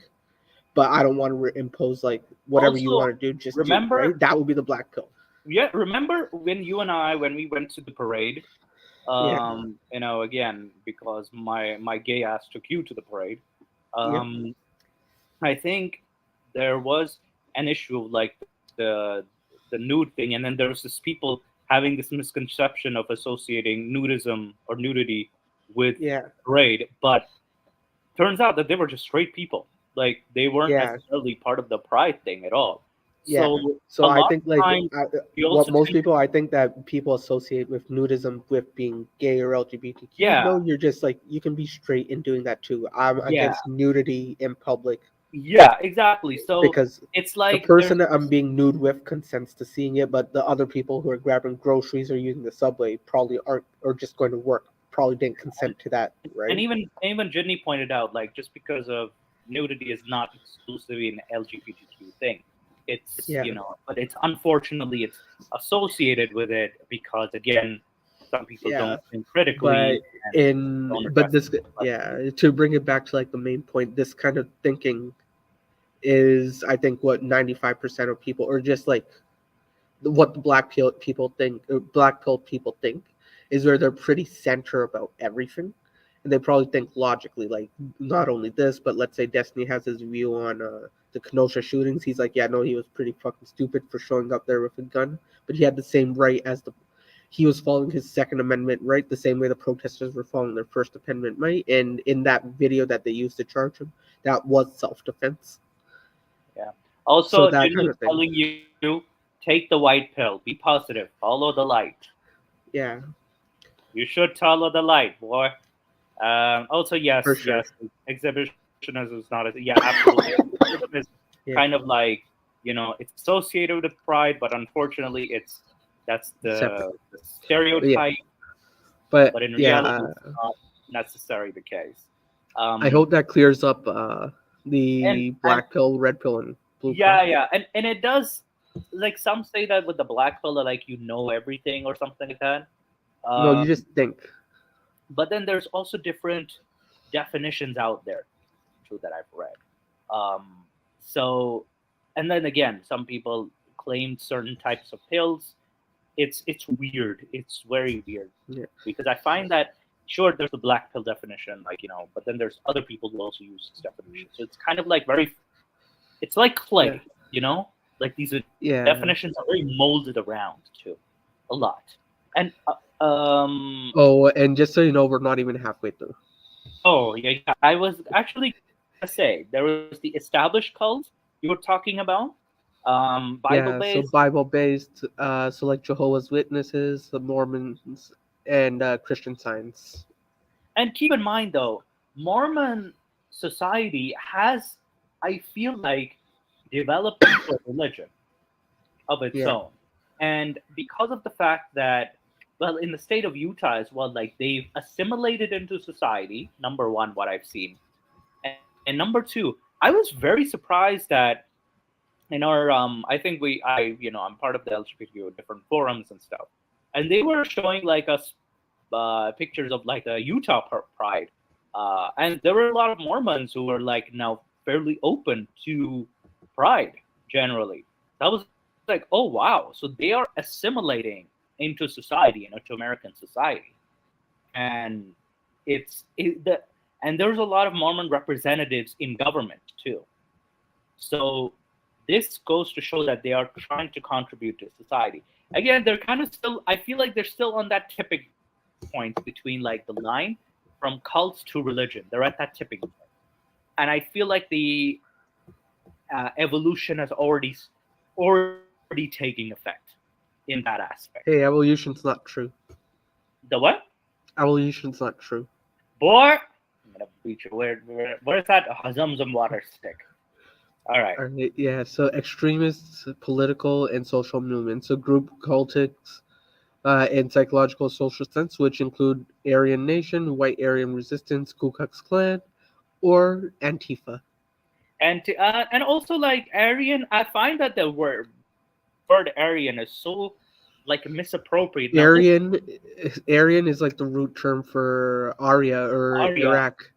S4: but I don't want to impose like whatever you
S2: Also,
S4: want to do, just do,
S2: remember,
S4: right? That would be the black pill.
S2: yeah, remember when you and I, when we went to the parade,
S4: Yeah,
S2: again, because my gay ass took you to the parade.
S4: yeah,
S2: Um, I think there was an issue of like the nude thing, and then there was this people having this misconception of associating nudism or nudity with
S4: yeah,
S2: parade, but turns out that they were just straight people. Like they weren't
S4: yeah,
S2: necessarily part of the pride thing at all.
S4: yeah.
S2: So
S4: So
S2: a
S4: I
S2: lot
S4: think
S2: of times we
S4: what
S2: also
S4: most
S2: think,
S4: people, I think that people associate with nudism with being gay or LGBTQ.
S2: yeah,
S4: No, you're just like you can be straight in doing that too. I'm
S2: yeah,
S4: against nudity in public
S2: yeah, exactly. So
S4: because
S2: it's
S4: the
S2: like there's
S4: person that I'm being nude with consents to seeing it, but the other people who are grabbing groceries or using the subway probably aren't, or just going to work probably didn't consent to that,
S2: and
S4: right?
S2: even Jidney pointed out, like just because of nudity is not exclusively an LGBTQ thing. It's
S4: Yeah.
S2: but it's unfortunately it's associated with it because again, some people
S4: Yeah.
S2: don't think critically.
S4: To bring it back to like the main point, this kind of thinking is, I think, what 95% of people, or just like what the black pill people think, is where they're pretty center about everything, and they probably think logically. Like, not only this, but let's say Destiny has his view on the Kenosha shootings. He's like, yeah, no, he was pretty fucking stupid for showing up there with a gun, but he had the same right as he was following his Second Amendment right the same way the protesters were following their First Amendment right. And in that video that they used to charge him, that was self-defense.
S2: Yeah. Also,
S4: So that
S2: Jin
S4: kind
S2: was
S4: of thing.
S2: telling you, take the white pill, be positive, follow the light.
S4: Yeah.
S2: You should follow the light, boy. Also, yes,
S4: For sure.
S2: yes, exhibitionism is not absolutely. Exhibitionism is kind of like, it's associated with pride, but unfortunately, that's the stereotype.
S4: Yeah.
S2: But in reality, it's not necessarily the case.
S4: I hope that clears up the black pill, red pill, and blue pill.
S2: Yeah, and it does. Like, some say that with the black pill, like, everything or something like that.
S4: No, you just think.
S2: But then there's also different definitions out there, too, that I've read. So, and then again, some people claim certain types of pills. It's weird. It's very weird.
S4: Yeah.
S2: Because I find that, sure, there's the black pill definition, like, but then there's other people who also use this definition. So it's kind of like it's like clay, like these definitions are very molded around too, a lot. And
S4: and just so you know, we're not even halfway through.
S2: Oh yeah, I was actually gonna say there was the established cult you were talking about, Bible-based.
S4: So Bible-based, so like Jehovah's Witnesses, the Mormons, and Christian Science.
S2: And keep in mind, though, Mormon society has, I feel like, developed into a religion of its own. And because of the fact that, well, in the state of Utah as well, like, they've assimilated into society, number one, what I've seen. And number two, I was very surprised that in our, I'm part of the LGBTQ different forums and stuff. And they were showing like us pictures of like a Utah pride. And there were a lot of Mormons who were like now fairly open to pride generally. That was like, oh, wow. So they are assimilating into society, into American society. And and there's a lot of Mormon representatives in government too. So this goes to show that they are trying to contribute to society. Again, they're kind of still, I feel like they're still on that tipping point between like the line from cults to religion. They're at that tipping point. And I feel like the evolution has already taking effect in that aspect.
S4: Hey, evolution's not true.
S2: The what?
S4: Evolution's not true.
S2: Boy, I'm going to beat you. Where's that Zamzam water stick? All right.
S4: Yeah, so extremists, political, and social movements. So group cultics in psychological social sense, which include Aryan Nation, White Aryan Resistance, Ku Klux Klan, or Antifa.
S2: And also like Aryan, I find that the word Aryan is so like misappropriated.
S4: Aryan is like the root term for Arya or Iraq.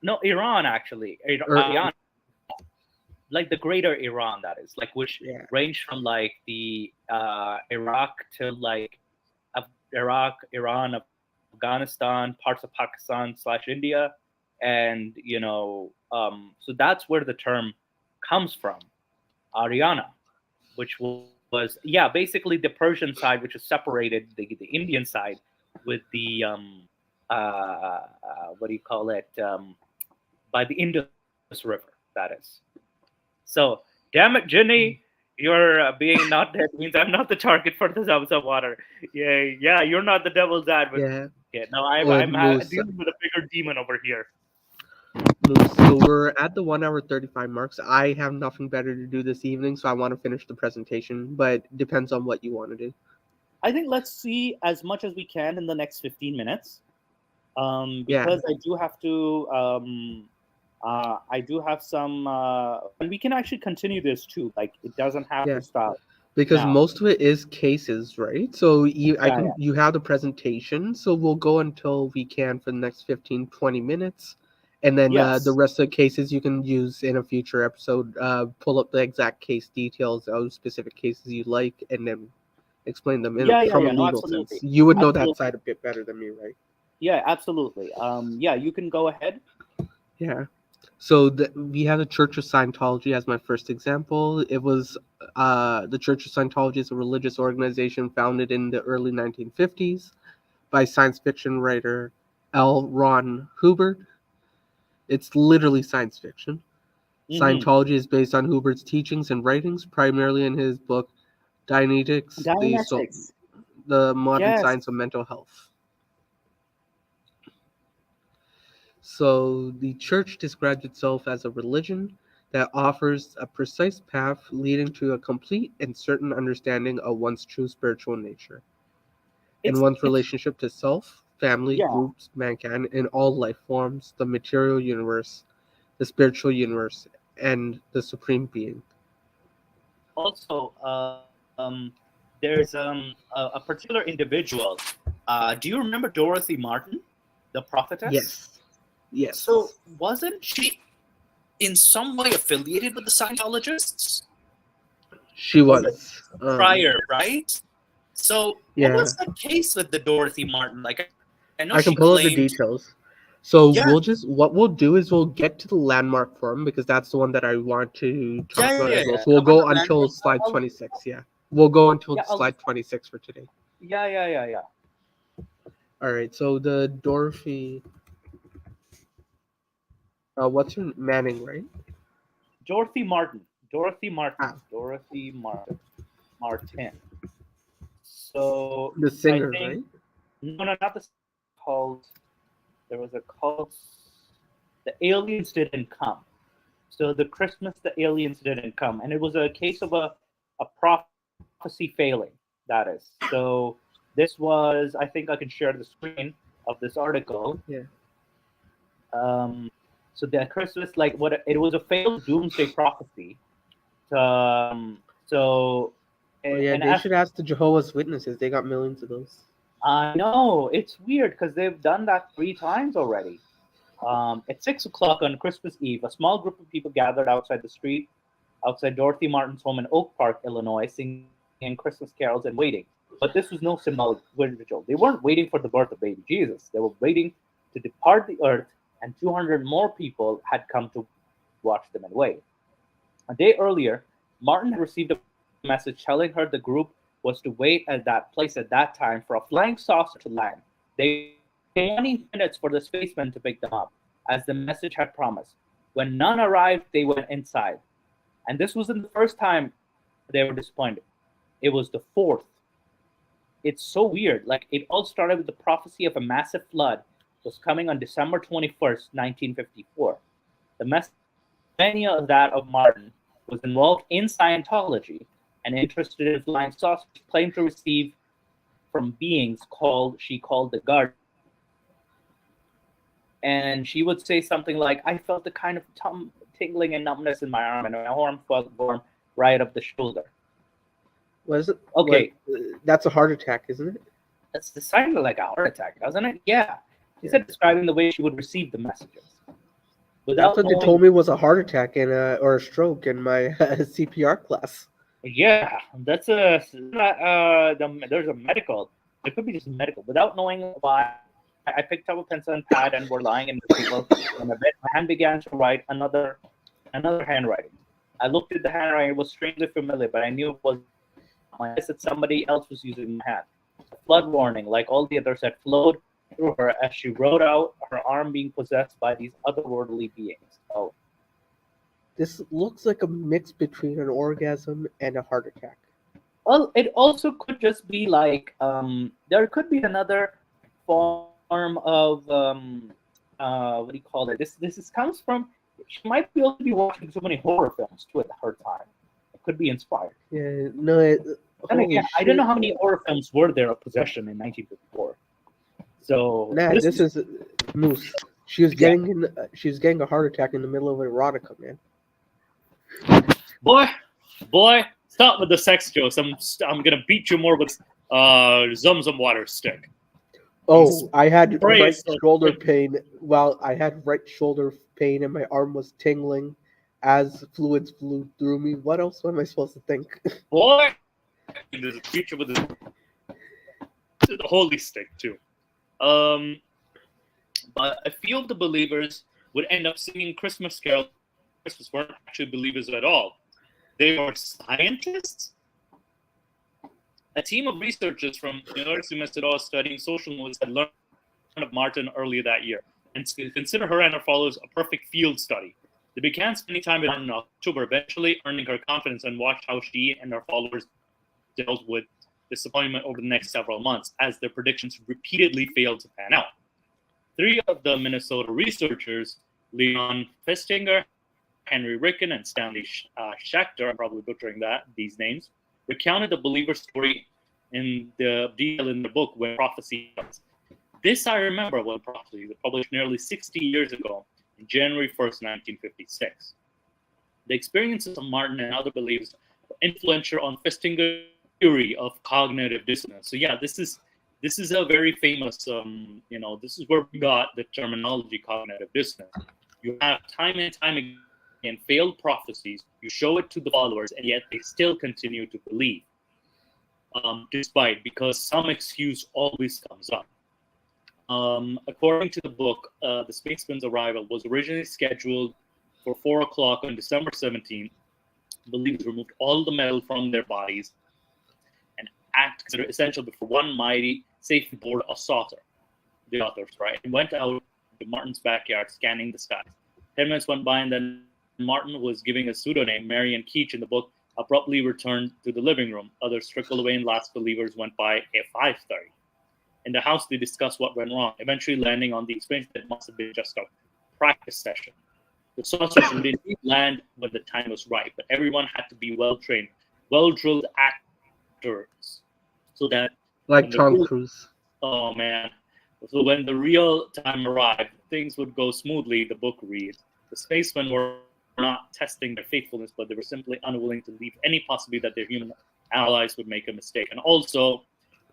S2: No, Iran actually. Iran. Like the greater Iran, that is, like, which ranged from like the Iraq to like Iraq, Iran, Afghanistan, parts of Pakistan / India, and so that's where the term comes from, Aryana, which was basically the Persian side, which is separated the Indian side with the what do you call it, by the Indus River, that is. So, damn it, Ginny, you're being not dead means I'm not the target for the Zamzam water. Yeah, you're not the devil's advocate. Yeah. No, I'm dealing with a bigger demon over here.
S4: So we're at the 1 hour 35 marks. I have nothing better to do this evening, so I want to finish the presentation, but it depends on what you want to do.
S2: I think let's see as much as we can in the next 15 minutes. Because I do have to I do have some, and we can actually continue this too. Like, it doesn't have
S4: Yeah.
S2: to stop.
S4: Because
S2: now.
S4: most of it is cases, right? So
S2: Yeah.
S4: you have the presentation, so we'll go until we can for the next 15, 20 minutes. And then
S2: Yes.
S4: the rest of the cases you can use in a future episode. Pull up the exact case details of specific cases you like, and then explain them from a
S2: No,
S4: legal
S2: absolutely.
S4: sense. You would know that
S2: Absolutely.
S4: side a bit better than me, right?
S2: Yeah, absolutely. Yeah, you can go ahead.
S4: Yeah. So we have the Church of Scientology as my first example. It was the Church of Scientology is a religious organization founded in the early 1950s by science fiction writer L. Ron Hubbard. It's literally science fiction.
S2: Mhm.
S4: Scientology is based on Hubbard's teachings and writings, primarily in his book Dianetics,
S2: Dianetics.
S4: the Modern
S2: Yes.
S4: Science of Mental Health. So the church describes itself as a religion that offers a precise path leading to a complete and certain understanding of one's true spiritual nature and one's relationship to self, family,
S2: Yeah.
S4: groups, mankind, and all life forms, the material universe, the spiritual universe, and the supreme being.
S2: Also, there's a particular individual. Do you remember Dorothy Martin, the prophetess?
S4: Yes.
S2: So wasn't she in some way affiliated with the Scientologists?
S4: She was.
S2: Prior, right? So
S4: Yeah.
S2: what was the case with the Dorothy Martin? Like, I know
S4: I can
S2: she
S4: pull up the
S2: claimed.
S4: details. So
S2: Yeah.
S4: what we'll do is we'll get to the landmark forum because that's the one that I want to talk about as well. So we'll go until slide 26. Yeah. We'll go until slide 26 for today.
S2: Yeah.
S4: All right. So the Dorothy what's her Manning, right?
S2: Dorothy Martin.
S4: Ah.
S2: Dorothy Martin. So
S4: The singer,
S2: I think,
S4: right?
S2: No, not the called. There was a cult. The aliens didn't come. So the Christmas the aliens didn't come, and it was a case of a prophecy failing. That is. So this was. I think I can share the screen of this article.
S4: Yeah.
S2: So the Christmas, it was a failed doomsday prophecy. So.
S4: They should ask the Jehovah's Witnesses. They got millions of those.
S2: I know, it's weird because they've done that 3 times already. At 6 o'clock on Christmas Eve, a small group of people gathered outside Dorothy Martin's home in Oak Park, Illinois, singing Christmas carols and waiting. But this was no symbolic ritual. They weren't waiting for the birth of baby Jesus. They were waiting to depart the earth, and 200 more people had come to watch them and wait. A day earlier, Martin had received a message telling her the group was to wait at that place at that time for a flying saucer to land. They had 20 minutes for the spaceman to pick them up, as the message had promised. When none arrived, they went inside. And this wasn't the first time they were disappointed. It was the 4th. It's so weird. Like, it all started with the prophecy of a massive flood was coming on December 21st, 1954. The many of that of Martin was involved in Scientology and interested in flying saucers, claimed to receive from beings she called the guard. And she would say something like, I felt a kind of tingling and numbness in my arm, and my arm felt warm right up the shoulder.
S4: Was it?
S2: Okay.
S4: That's a heart attack, isn't it?
S2: That's decidedly like a heart attack, doesn't it? Yeah. She said, describing the way she would receive the messages.
S4: That's what they told me was a heart attack or a stroke in my CPR class.
S2: Yeah, there's a medical. It could be just medical. Without knowing why, I picked up a pencil and pad and were lying in the table. And my hand began to write another handwriting. I looked at the handwriting. It was strangely familiar, but I knew it was my guess that somebody else was using my hand. A flood warning, like all the others, had flowed through her as she wrote out her arm being possessed by these otherworldly beings. Oh.
S4: This looks like a mix between an orgasm and a heart attack.
S2: Well, it also could just be like there could be another form of what do you call it? This comes from. She might be also be watching so many horror films too at her time. It could be inspired.
S4: Yeah, no.
S2: And again, I don't know how many horror films were there of possession in 1954. So
S4: this is Moose. She was getting a heart attack in the middle of erotica, man.
S2: Boy, stop with the sex jokes. I'm gonna beat you more with Zum Zum water stick.
S4: Oh, I had
S2: Spray
S4: right
S2: yourself.
S4: shoulder pain. Well, I had right shoulder pain and my arm was tingling as fluids flew through me. What else am I supposed to think?
S2: Boy, there's a feature with the holy stick too. But a few of the believers would end up singing Christmas carols. Christmas weren't actually believers at all. They were scientists. A team of researchers from the University of Minnesota studying social movements had learned of Martin earlier that year and consider her and her followers a perfect field study. They began spending time with her in October, eventually earning her confidence, and watched how she and her followers dealt with disappointment over the next several months as their predictions repeatedly failed to pan out. 3 of the Minnesota researchers, Leon Festinger, Henry Ricken, and Stanley Schachter, I'm probably butchering these names, recounted the believer story in the detail in the book When Prophecy Comes. This I remember when Prophecy was published nearly 60 years ago, in January 1st, 1956. The experiences of Martin and other believers were influential on Festinger's theory of cognitive dissonance. So yeah, this is a very famous, this is where we got the terminology cognitive dissonance. You have time and time again failed prophecies, you show it to the followers, and yet they still continue to believe, because some excuse always comes up. According to the book, the spaceman's arrival was originally scheduled for 4 o'clock on December 17th. Believers removed all the metal from their bodies, an act considered essential before one mighty safety board assaulter, the authors, right, and went out to Martin's backyard scanning the skies. 10 minutes went by, and then Martin, who was giving a pseudonym, Marian Keach, in the book, abruptly returned to the living room. Others trickled away, and last believers went by at 5:30. In the house, they discussed what went wrong, eventually landing on the experience that must have been just a practice session. The saucers would indeed land when the time was right, but everyone had to be well-trained, well-drilled actors, so that
S4: Like Tom Cruise.
S2: Oh man! So when the real time arrived, things would go smoothly. The book reads: the spacemen were not testing their faithfulness, but they were simply unwilling to leave any possibility that their human allies would make a mistake. And also,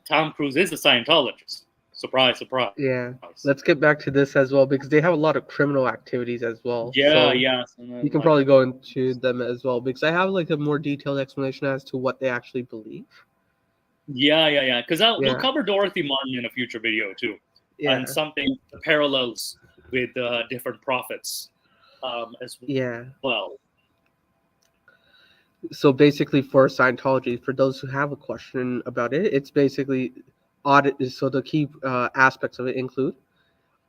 S2: Tom Cruise is a Scientologist. Surprise, surprise.
S4: Yeah. Let's get back to this as well, because they have a lot of criminal activities as well.
S2: Yeah,
S4: so
S2: yeah.
S4: You can probably go into them as well, because I have like a more detailed explanation as to what they actually believe.
S2: Yeah. Because we'll cover Dorothy Martin in a future video too.
S4: Yeah.
S2: And something parallels with different prophets as well.
S4: So basically, for Scientology, for those who have a question about it, it's basically audit. So the key aspects of it include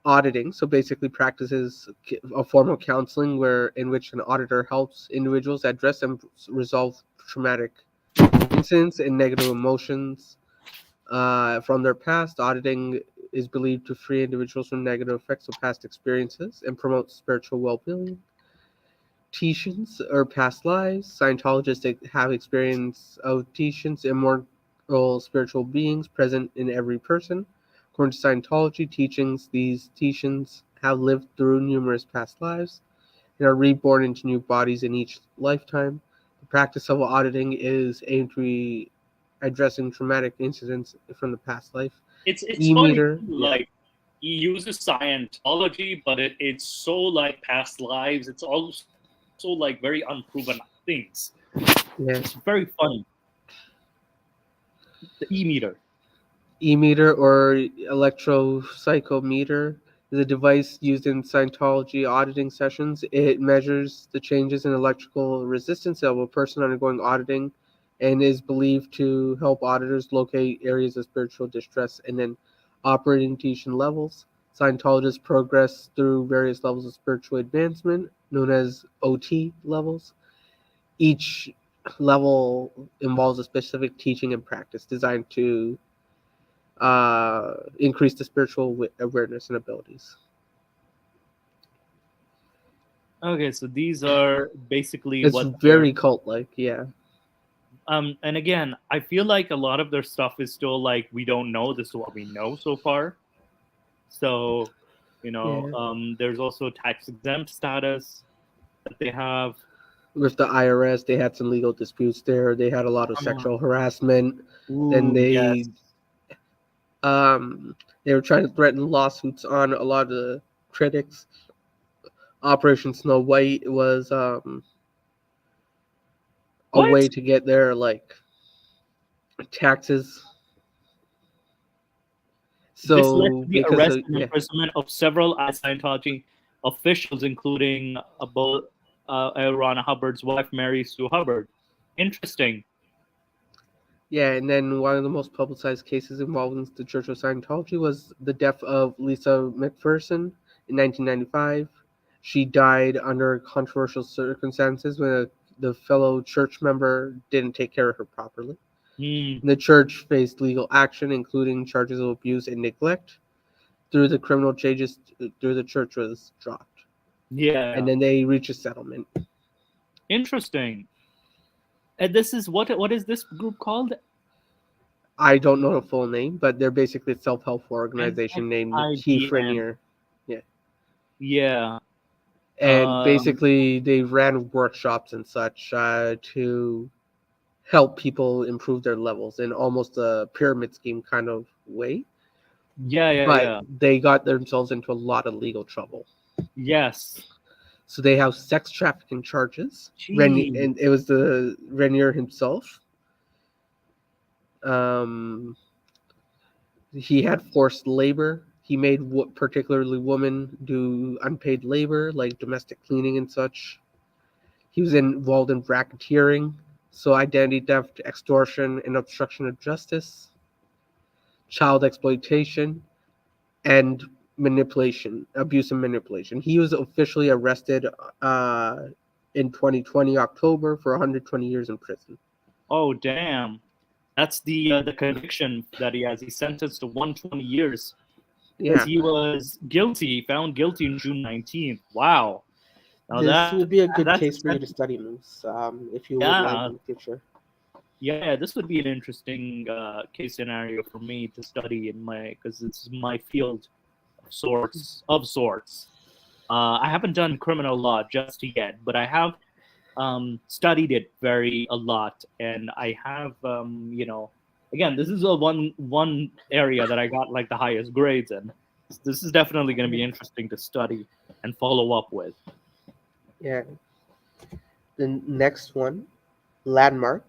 S4: auditing. So basically, practices a form of counseling in which an auditor helps individuals address and resolve traumatic incidents and negative emotions from their past. Auditing is believed to free individuals from negative effects of past experiences and promote spiritual well-being. Teachings or past lives. Scientologists have experience of teachings, immortal spiritual beings present in every person. According to Scientology, these teachings have lived through numerous past lives and are reborn into new bodies in each lifetime. The practice of auditing is aimed to be addressing traumatic incidents from the past life.
S2: It's funny, like he uses Scientology, but it's so like past lives. It's also like very unproven things.
S4: Yeah.
S2: It's very funny. The E-meter.
S4: E-meter or electropsychometer is a device used in Scientology auditing sessions. It measures the changes in electrical resistance of a person undergoing auditing and is believed to help auditors locate areas of spiritual distress and then operating teaching levels. Scientologists progress through various levels of spiritual advancement, known as OT levels. Each level involves a specific teaching and practice designed to increase the spiritual awareness and abilities.
S2: Okay, so these are basically
S4: it's very cult-like, yeah.
S2: And again, I feel like a lot of their stuff is still like we don't know. This is what we know so far. So, There's also tax exempt status that they have.
S4: With the IRS, they had some legal disputes there. They had a lot of sexual harassment. Then
S2: Yes.
S4: they were trying to threaten lawsuits on a lot of the critics. Operation Snow White was a
S2: What?
S4: way to get their taxes.
S2: This led
S4: So
S2: to the
S4: because
S2: arrest
S4: of,
S2: and imprisonment of several Scientology officials, including L. Ron Hubbard's wife, Mary Sue Hubbard. Interesting.
S4: yeah, and then one of the most publicized cases involving the Church of Scientology was the death of Lisa McPherson in 1995. She died under controversial circumstances when the fellow church member didn't take care of her properly. The church faced legal action, including charges of abuse and neglect. Through the criminal charges, the church was dropped.
S2: Yeah.
S4: And then they reached a settlement.
S2: Interesting. And this is what is this group called?
S4: I don't know the full name, but they're basically a self-help organization named Keith Raniere. Yeah.
S2: Yeah.
S4: And basically they ran workshops and such to help people improve their levels in almost a pyramid scheme kind of way.
S2: Yeah.
S4: They got themselves into a lot of legal trouble.
S2: Yes.
S4: So they have sex trafficking charges. And it was the Raniere himself. He had forced labor. He made particularly women do unpaid labor, like domestic cleaning and such. He was involved in racketeering, so identity theft, extortion, and obstruction of justice, child exploitation, and manipulation, abuse and manipulation. He was officially arrested in 2020 October for 120 years in prison.
S2: Oh, damn. That's the conviction that he has. He's sentenced to 120 years.
S4: Yeah.
S2: He was found guilty in June 19th. Wow. Now
S4: this would be a good case for you to study, Moose, if you would like in the future.
S2: Yeah, this would be an interesting case scenario for me to study because it's my field of sorts. I haven't done criminal law just yet, but I have studied it a lot, and I have again, this is one area that I got like the highest grades in. This is definitely going to be interesting to study and follow up with.
S4: Yeah. The next one, Landmark.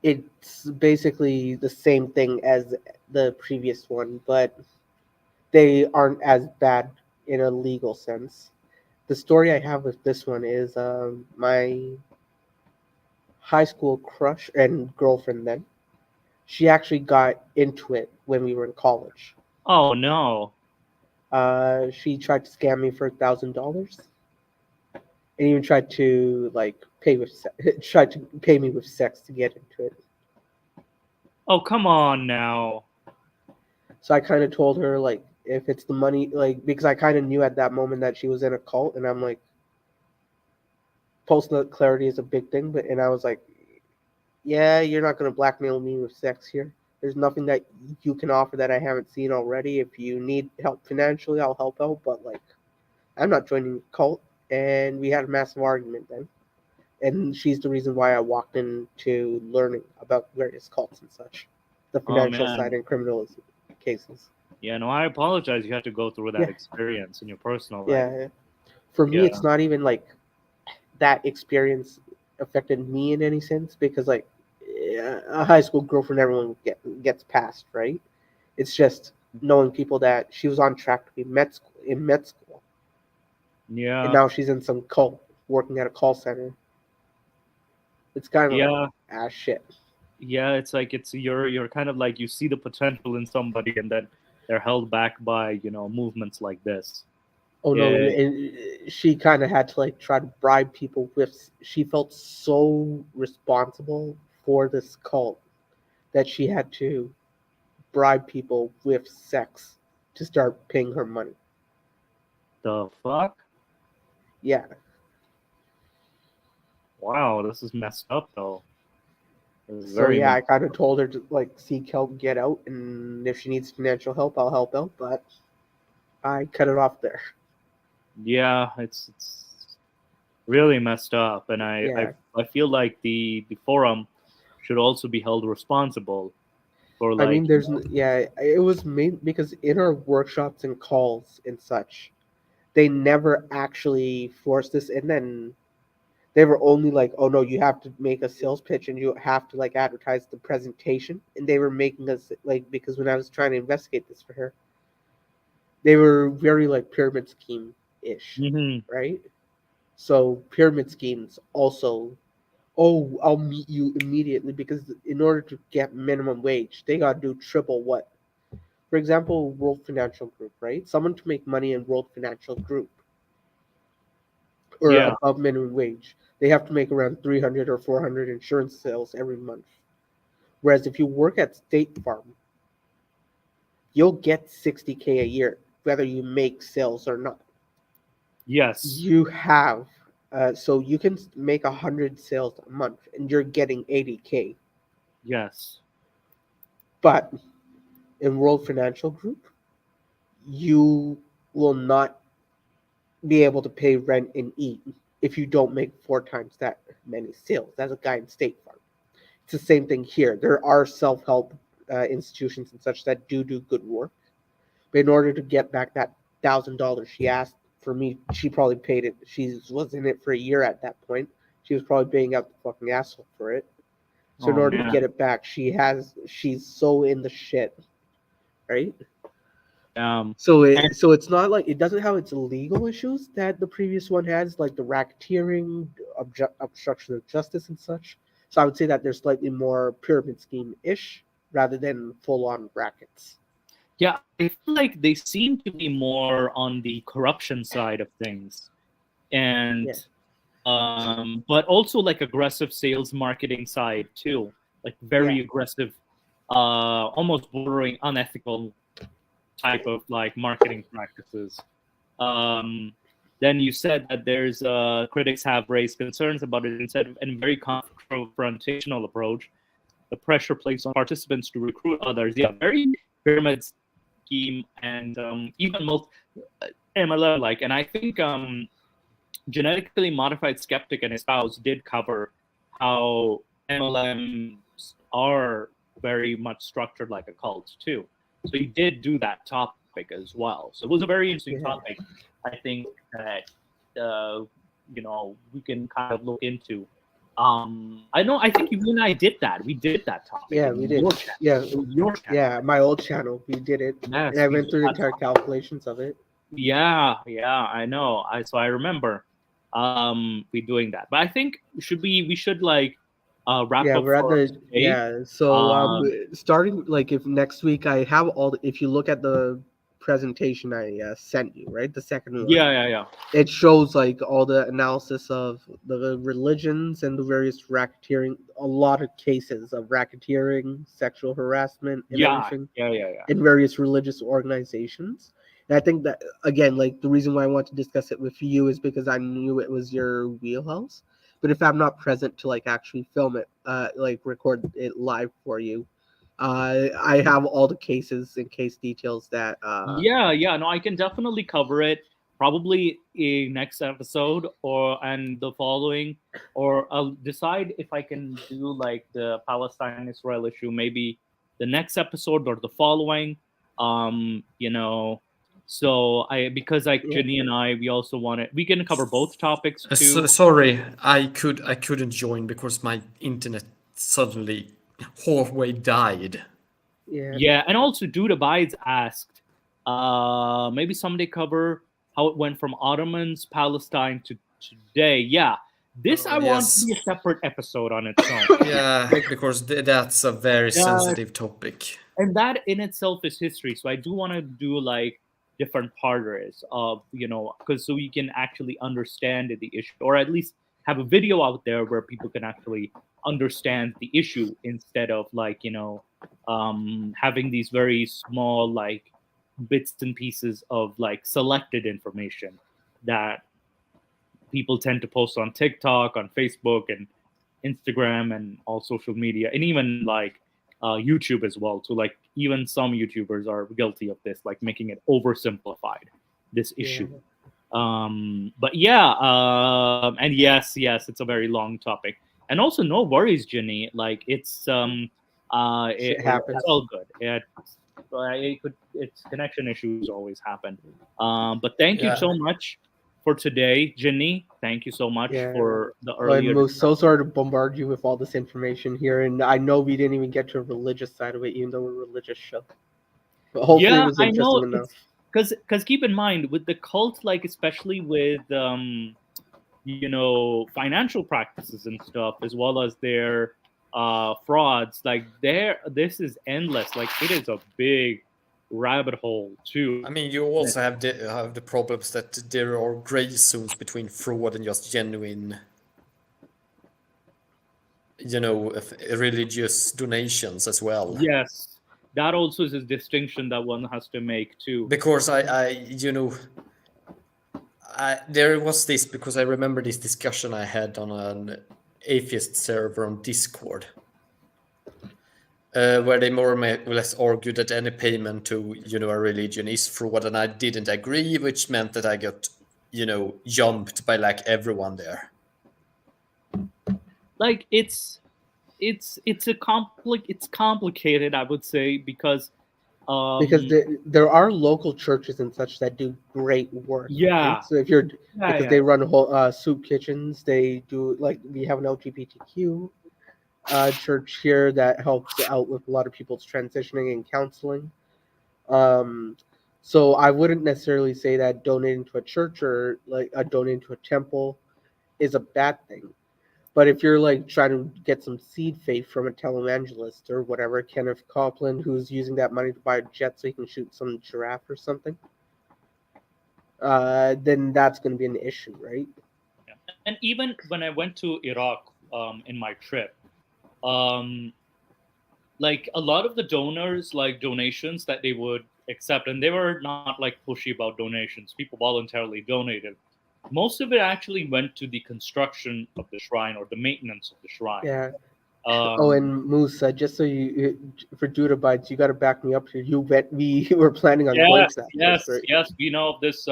S4: It's basically the same thing as the previous one, but they aren't as bad in a legal sense. The story I have with this one is my high school crush and girlfriend then. She actually got into it when we were in college.
S2: Oh, no.
S4: She tried to scam me for $1,000. And even tried to pay me with sex to get into it.
S2: Oh, come on now.
S4: So I kind of told her if it's the money, because I kind of knew at that moment that she was in a cult, and I'm like, post-nut clarity is a big thing, and I was like, yeah, you're not gonna blackmail me with sex here. There's nothing that you can offer that I haven't seen already. If you need help financially, I'll help out, but I'm not joining the cult. And we had a massive argument then. And she's the reason why I walked into learning about various cults and such. The financial side and criminal cases.
S2: Yeah, no, I apologize. You had to go through that experience in your personal life.
S4: Yeah. For me, it's not even that experience affected me in any sense, because a high school girlfriend, everyone gets past, right? It's just knowing people that she was on track to be in med school.
S2: Yeah.
S4: And now she's in some cult, working at a call center. It's kind of shit.
S2: Yeah, it's you're kind of you see the potential in somebody, and then they're held back by movements like this.
S4: Oh no! And she kind of had to try to bribe people with. She felt so responsible for this cult that she had to bribe people with sex to start paying her money.
S2: The fuck?
S4: Yeah.
S2: Wow, this is messed up though.
S4: So yeah, I kind of told her to seek help, get out, and if she needs financial help, I'll help out. But I cut it off there.
S2: Yeah, it's really messed up, and
S4: Yeah.
S2: I feel like the forum should also be held responsible for
S4: I mean,
S2: like
S4: it was made because in our workshops and calls and such, they never actually forced this, and then they were only like, "Oh no, you have to make a sales pitch and you have to like advertise the presentation." And they were making us like because when I was trying to investigate this for her, they were very like pyramid scheme ish,
S2: Mhm.
S4: right? So pyramid schemes also, oh, I'll meet you immediately because in order to get minimum wage, they got to do triple what. For example, World Financial Group, right? Someone to make money in World Financial Group or
S2: Yeah,
S4: above minimum wage, they have to make around 300 or 400 insurance sales every month. Whereas if you work at State Farm, you'll get 60K a year, whether you make sales or not.
S2: yes,
S4: You have, so you can make 100 sales a month and you're getting 80K.
S2: yes,
S4: But in World Financial Group, you will not be able to pay rent and eat if you don't make 4 times that many sales as a guy in State Farm. It's the same thing here. There are self-help institutions and such that do good work, but in order to get back that $1,000 she asked for me, she probably paid it. She was in it for a year at that point. She was probably paying out the fucking asshole for it. So in
S2: oh
S4: order to
S2: man,
S4: get it back, she's so in the shit, right?
S2: um, and
S4: So it's not like it doesn't have its legal issues that the previous one has, like the racketeering, obstruction of justice, and such. So I would say that there's slightly more pyramid scheme ish rather than full on brackets.
S2: yeah, I feel like they seem to be more on the corruption side of things, and
S4: Yeah,
S2: but also like aggressive sales marketing side too, like
S4: yeah,
S2: very aggressive, almost bordering unethical type of like marketing practices. Um, then you said that there's critics have raised concerns about it instead of a very confrontational approach. The pressure placed on participants to recruit others. Yeah, very pyramid scheme and even most MLM like. And I think genetically modified skeptic and his spouse did cover how MLMs are very much structured like a cult too. So he did do that topic as well. So it was a very interesting
S4: yeah,
S2: topic. I think that we can kind of look into. I know. I think you and I did that. We did that topic
S4: yeah.
S2: in
S4: We did.
S2: your channel.
S4: Yeah,
S2: It was your channel.
S4: yeah. My old channel, we did it, and
S2: Yes,
S4: I
S2: we
S4: went
S2: did
S4: through the
S2: that
S4: entire
S2: topic.
S4: calculations of it.
S2: Yeah, I know. I remember we doing that. But I think we should like wrap
S4: Yeah,
S2: up
S4: we're at
S2: for
S4: the
S2: today.
S4: yeah. So
S2: Um
S4: starting like if next week I have all. If you look at the presentation I sent you, right, the second one,
S2: yeah.
S4: it shows like all the analysis of the religions and the various racketeering, a lot of cases of racketeering, sexual harassment, and
S2: Yeah,
S4: everything
S2: yeah.
S4: in various religious organizations. And I think that again, like the reason why I want to discuss it with you is because I knew it was your wheelhouse. But if I'm not present to like actually film it, like record it live for you, I have all the cases and case details that.
S2: Yeah. No, I can definitely cover it. Probably a next episode or and the following, or I'll decide if I can do like the Palestine Israel issue, maybe the next episode or the following. You know, so I because like
S4: Yeah,
S2: Jenny and I, we also want we can cover both topics too.
S3: Sorry, I couldn't join because my internet suddenly halfway died.
S4: yeah,
S2: Yeah, and also Dude Abides asked, maybe someday cover how it went from Ottomans, Palestine to today. Yeah, this I want to
S3: Yes.
S2: be a separate episode on its own.
S3: Yeah, because that's a very
S2: Yeah,
S3: sensitive topic.
S2: and that in itself is history. So I do want to do like different parts of because so we can actually understand the issue, or at least have a video out there where people can actually understand the issue instead of like having these very small like bits and pieces of like selected information that people tend to post on TikTok, on Facebook, and Instagram, and all social media, and even like YouTube as well. So like even some YouTubers are guilty of this, like making it oversimplified, this issue. But yeah, and yes, it's a very long topic. And also, no worries, Ginny. Like it's
S4: happens.
S2: it's all good. It's connection issues always happen. But thank you so much for today, Ginny. Thank you so much for the earlier.
S4: I'm so sorry to bombard you with all this information here, and I know we didn't even get to a religious side of it, even though we're a religious show. But hopefully, it was interesting enough.
S2: Because keep in mind, with the cult, like especially with financial practices and stuff, as well as their frauds, like this is endless. Like it is a big rabbit hole too.
S3: I mean, you also have the problems that there are gray zones between fraud and just genuine, religious donations as well.
S2: Yes. That also is a distinction that one has to make too.
S3: Because there was this, because I remember this discussion I had on an atheist server on Discord, where they more or less argued that any payment to, a religion is fraud, and I didn't agree, which meant that I got, jumped by like everyone there.
S2: Like it's complicated, I would say, because
S4: there are local churches and such that do great work.
S2: Yeah.
S4: Right? So if you're they run whole soup kitchens, they do, like, we have an LGBTQ church here that helps out with a lot of people's transitioning and counseling. So I wouldn't necessarily say that donating to a church or like donating to a temple is a bad thing. But if you're like trying to get some seed faith from a televangelist or whatever, Kenneth Copeland, who's using that money to buy a jet so he can shoot some giraffe or something, then that's going to be an issue, right?
S2: Yeah. And even when I went to Iraq in my trip, like a lot of the donors, like donations that they would accept, and they were not like pushy about donations. People voluntarily donated. Most of it actually went to the construction of the shrine or the maintenance of the shrine.
S4: Yeah. And Moose, just so you, for Judah Bites, you got to back me up here. We were planning on going to that.
S2: Yes, we know of this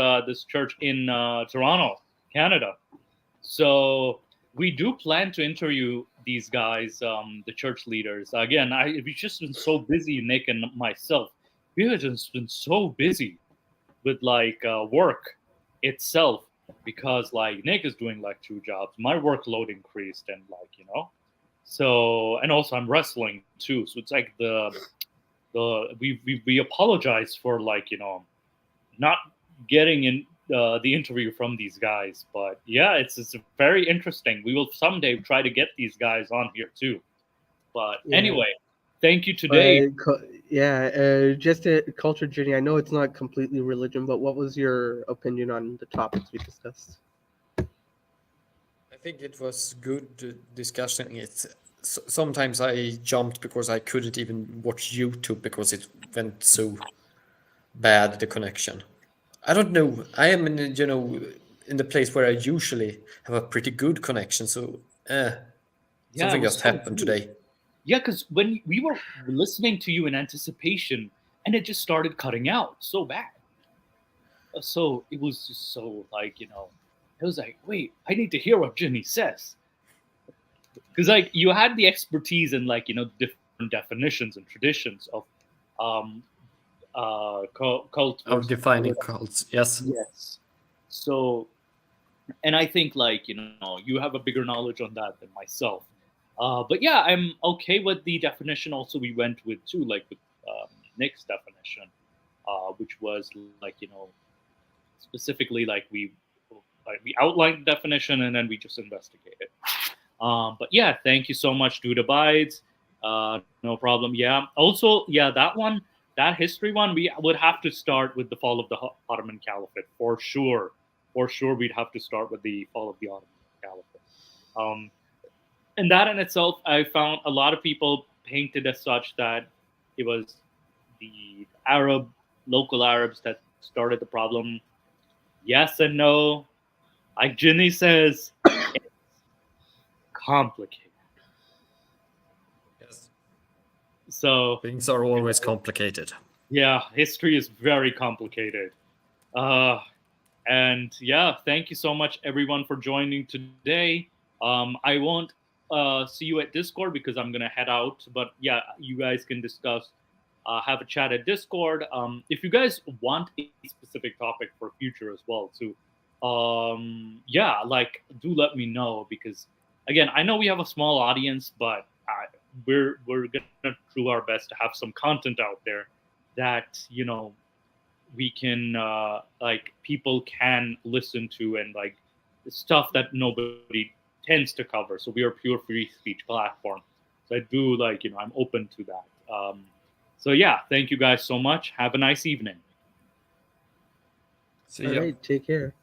S2: church in Toronto, Canada. So we do plan to interview these guys, the church leaders. Again, we've just been so busy, Nick and myself. We have just been so busy with like work itself. Because like Nick is doing like 2 jobs, my workload increased, and like so, and also I'm wrestling too, so it's like we apologize for like not getting in the interview from these guys, but yeah, it's very interesting. We will someday try to get these guys on here too. But anyway, thank you today.
S4: Just a culture journey. I know it's not completely religion, but what was your opinion on the topics we discussed?
S3: I think it was good discussing it. Sometimes I jumped because I couldn't even watch YouTube because it went so bad, the connection. I don't know. I am in the place where I usually have a pretty good connection, so something just happened today.
S2: Yeah, because when we were listening to you in anticipation, and it just started cutting out so bad. So it was just so like, it was like, wait, I need to hear what Ginny says. Because like you had the expertise in like, different definitions and traditions of cult.
S3: Of defining cults, yes.
S2: Yes. So, and I think like, you have a bigger knowledge on that than myself. But yeah, I'm okay with the definition. Also, we went with too, like with Nick's definition, which was like specifically like we outlined the definition and then we just investigated. But yeah, thank you so much, Dude Abides. No problem. Yeah. Also, yeah, that history one, we would have to start with the fall of the Ottoman Caliphate for sure. For sure, we'd have to start with the fall of the Ottoman Caliphate. And that in itself, I found a lot of people painted as such that it was the local Arabs that started the problem. Yes and no. Like Ginny says, it's complicated.
S3: Yes.
S2: So
S3: things are always complicated.
S2: Yeah, history is very complicated. And yeah, thank you so much, everyone, for joining today. I won't see you at Discord because I'm going to head out. But yeah, you guys can discuss, have a chat at Discord. If you guys want a specific topic for future as well, too, yeah, like, do let me know. Because, again, I know we have a small audience, but we're going to do our best to have some content out there that, you know, we can like people can listen to, and like stuff that nobody tends to cover. So we are a pure free speech platform. So I do, like, you know, I'm open to that. So yeah, thank you guys so much. Have a nice evening.
S3: See
S4: All
S3: ya.
S4: right, take care.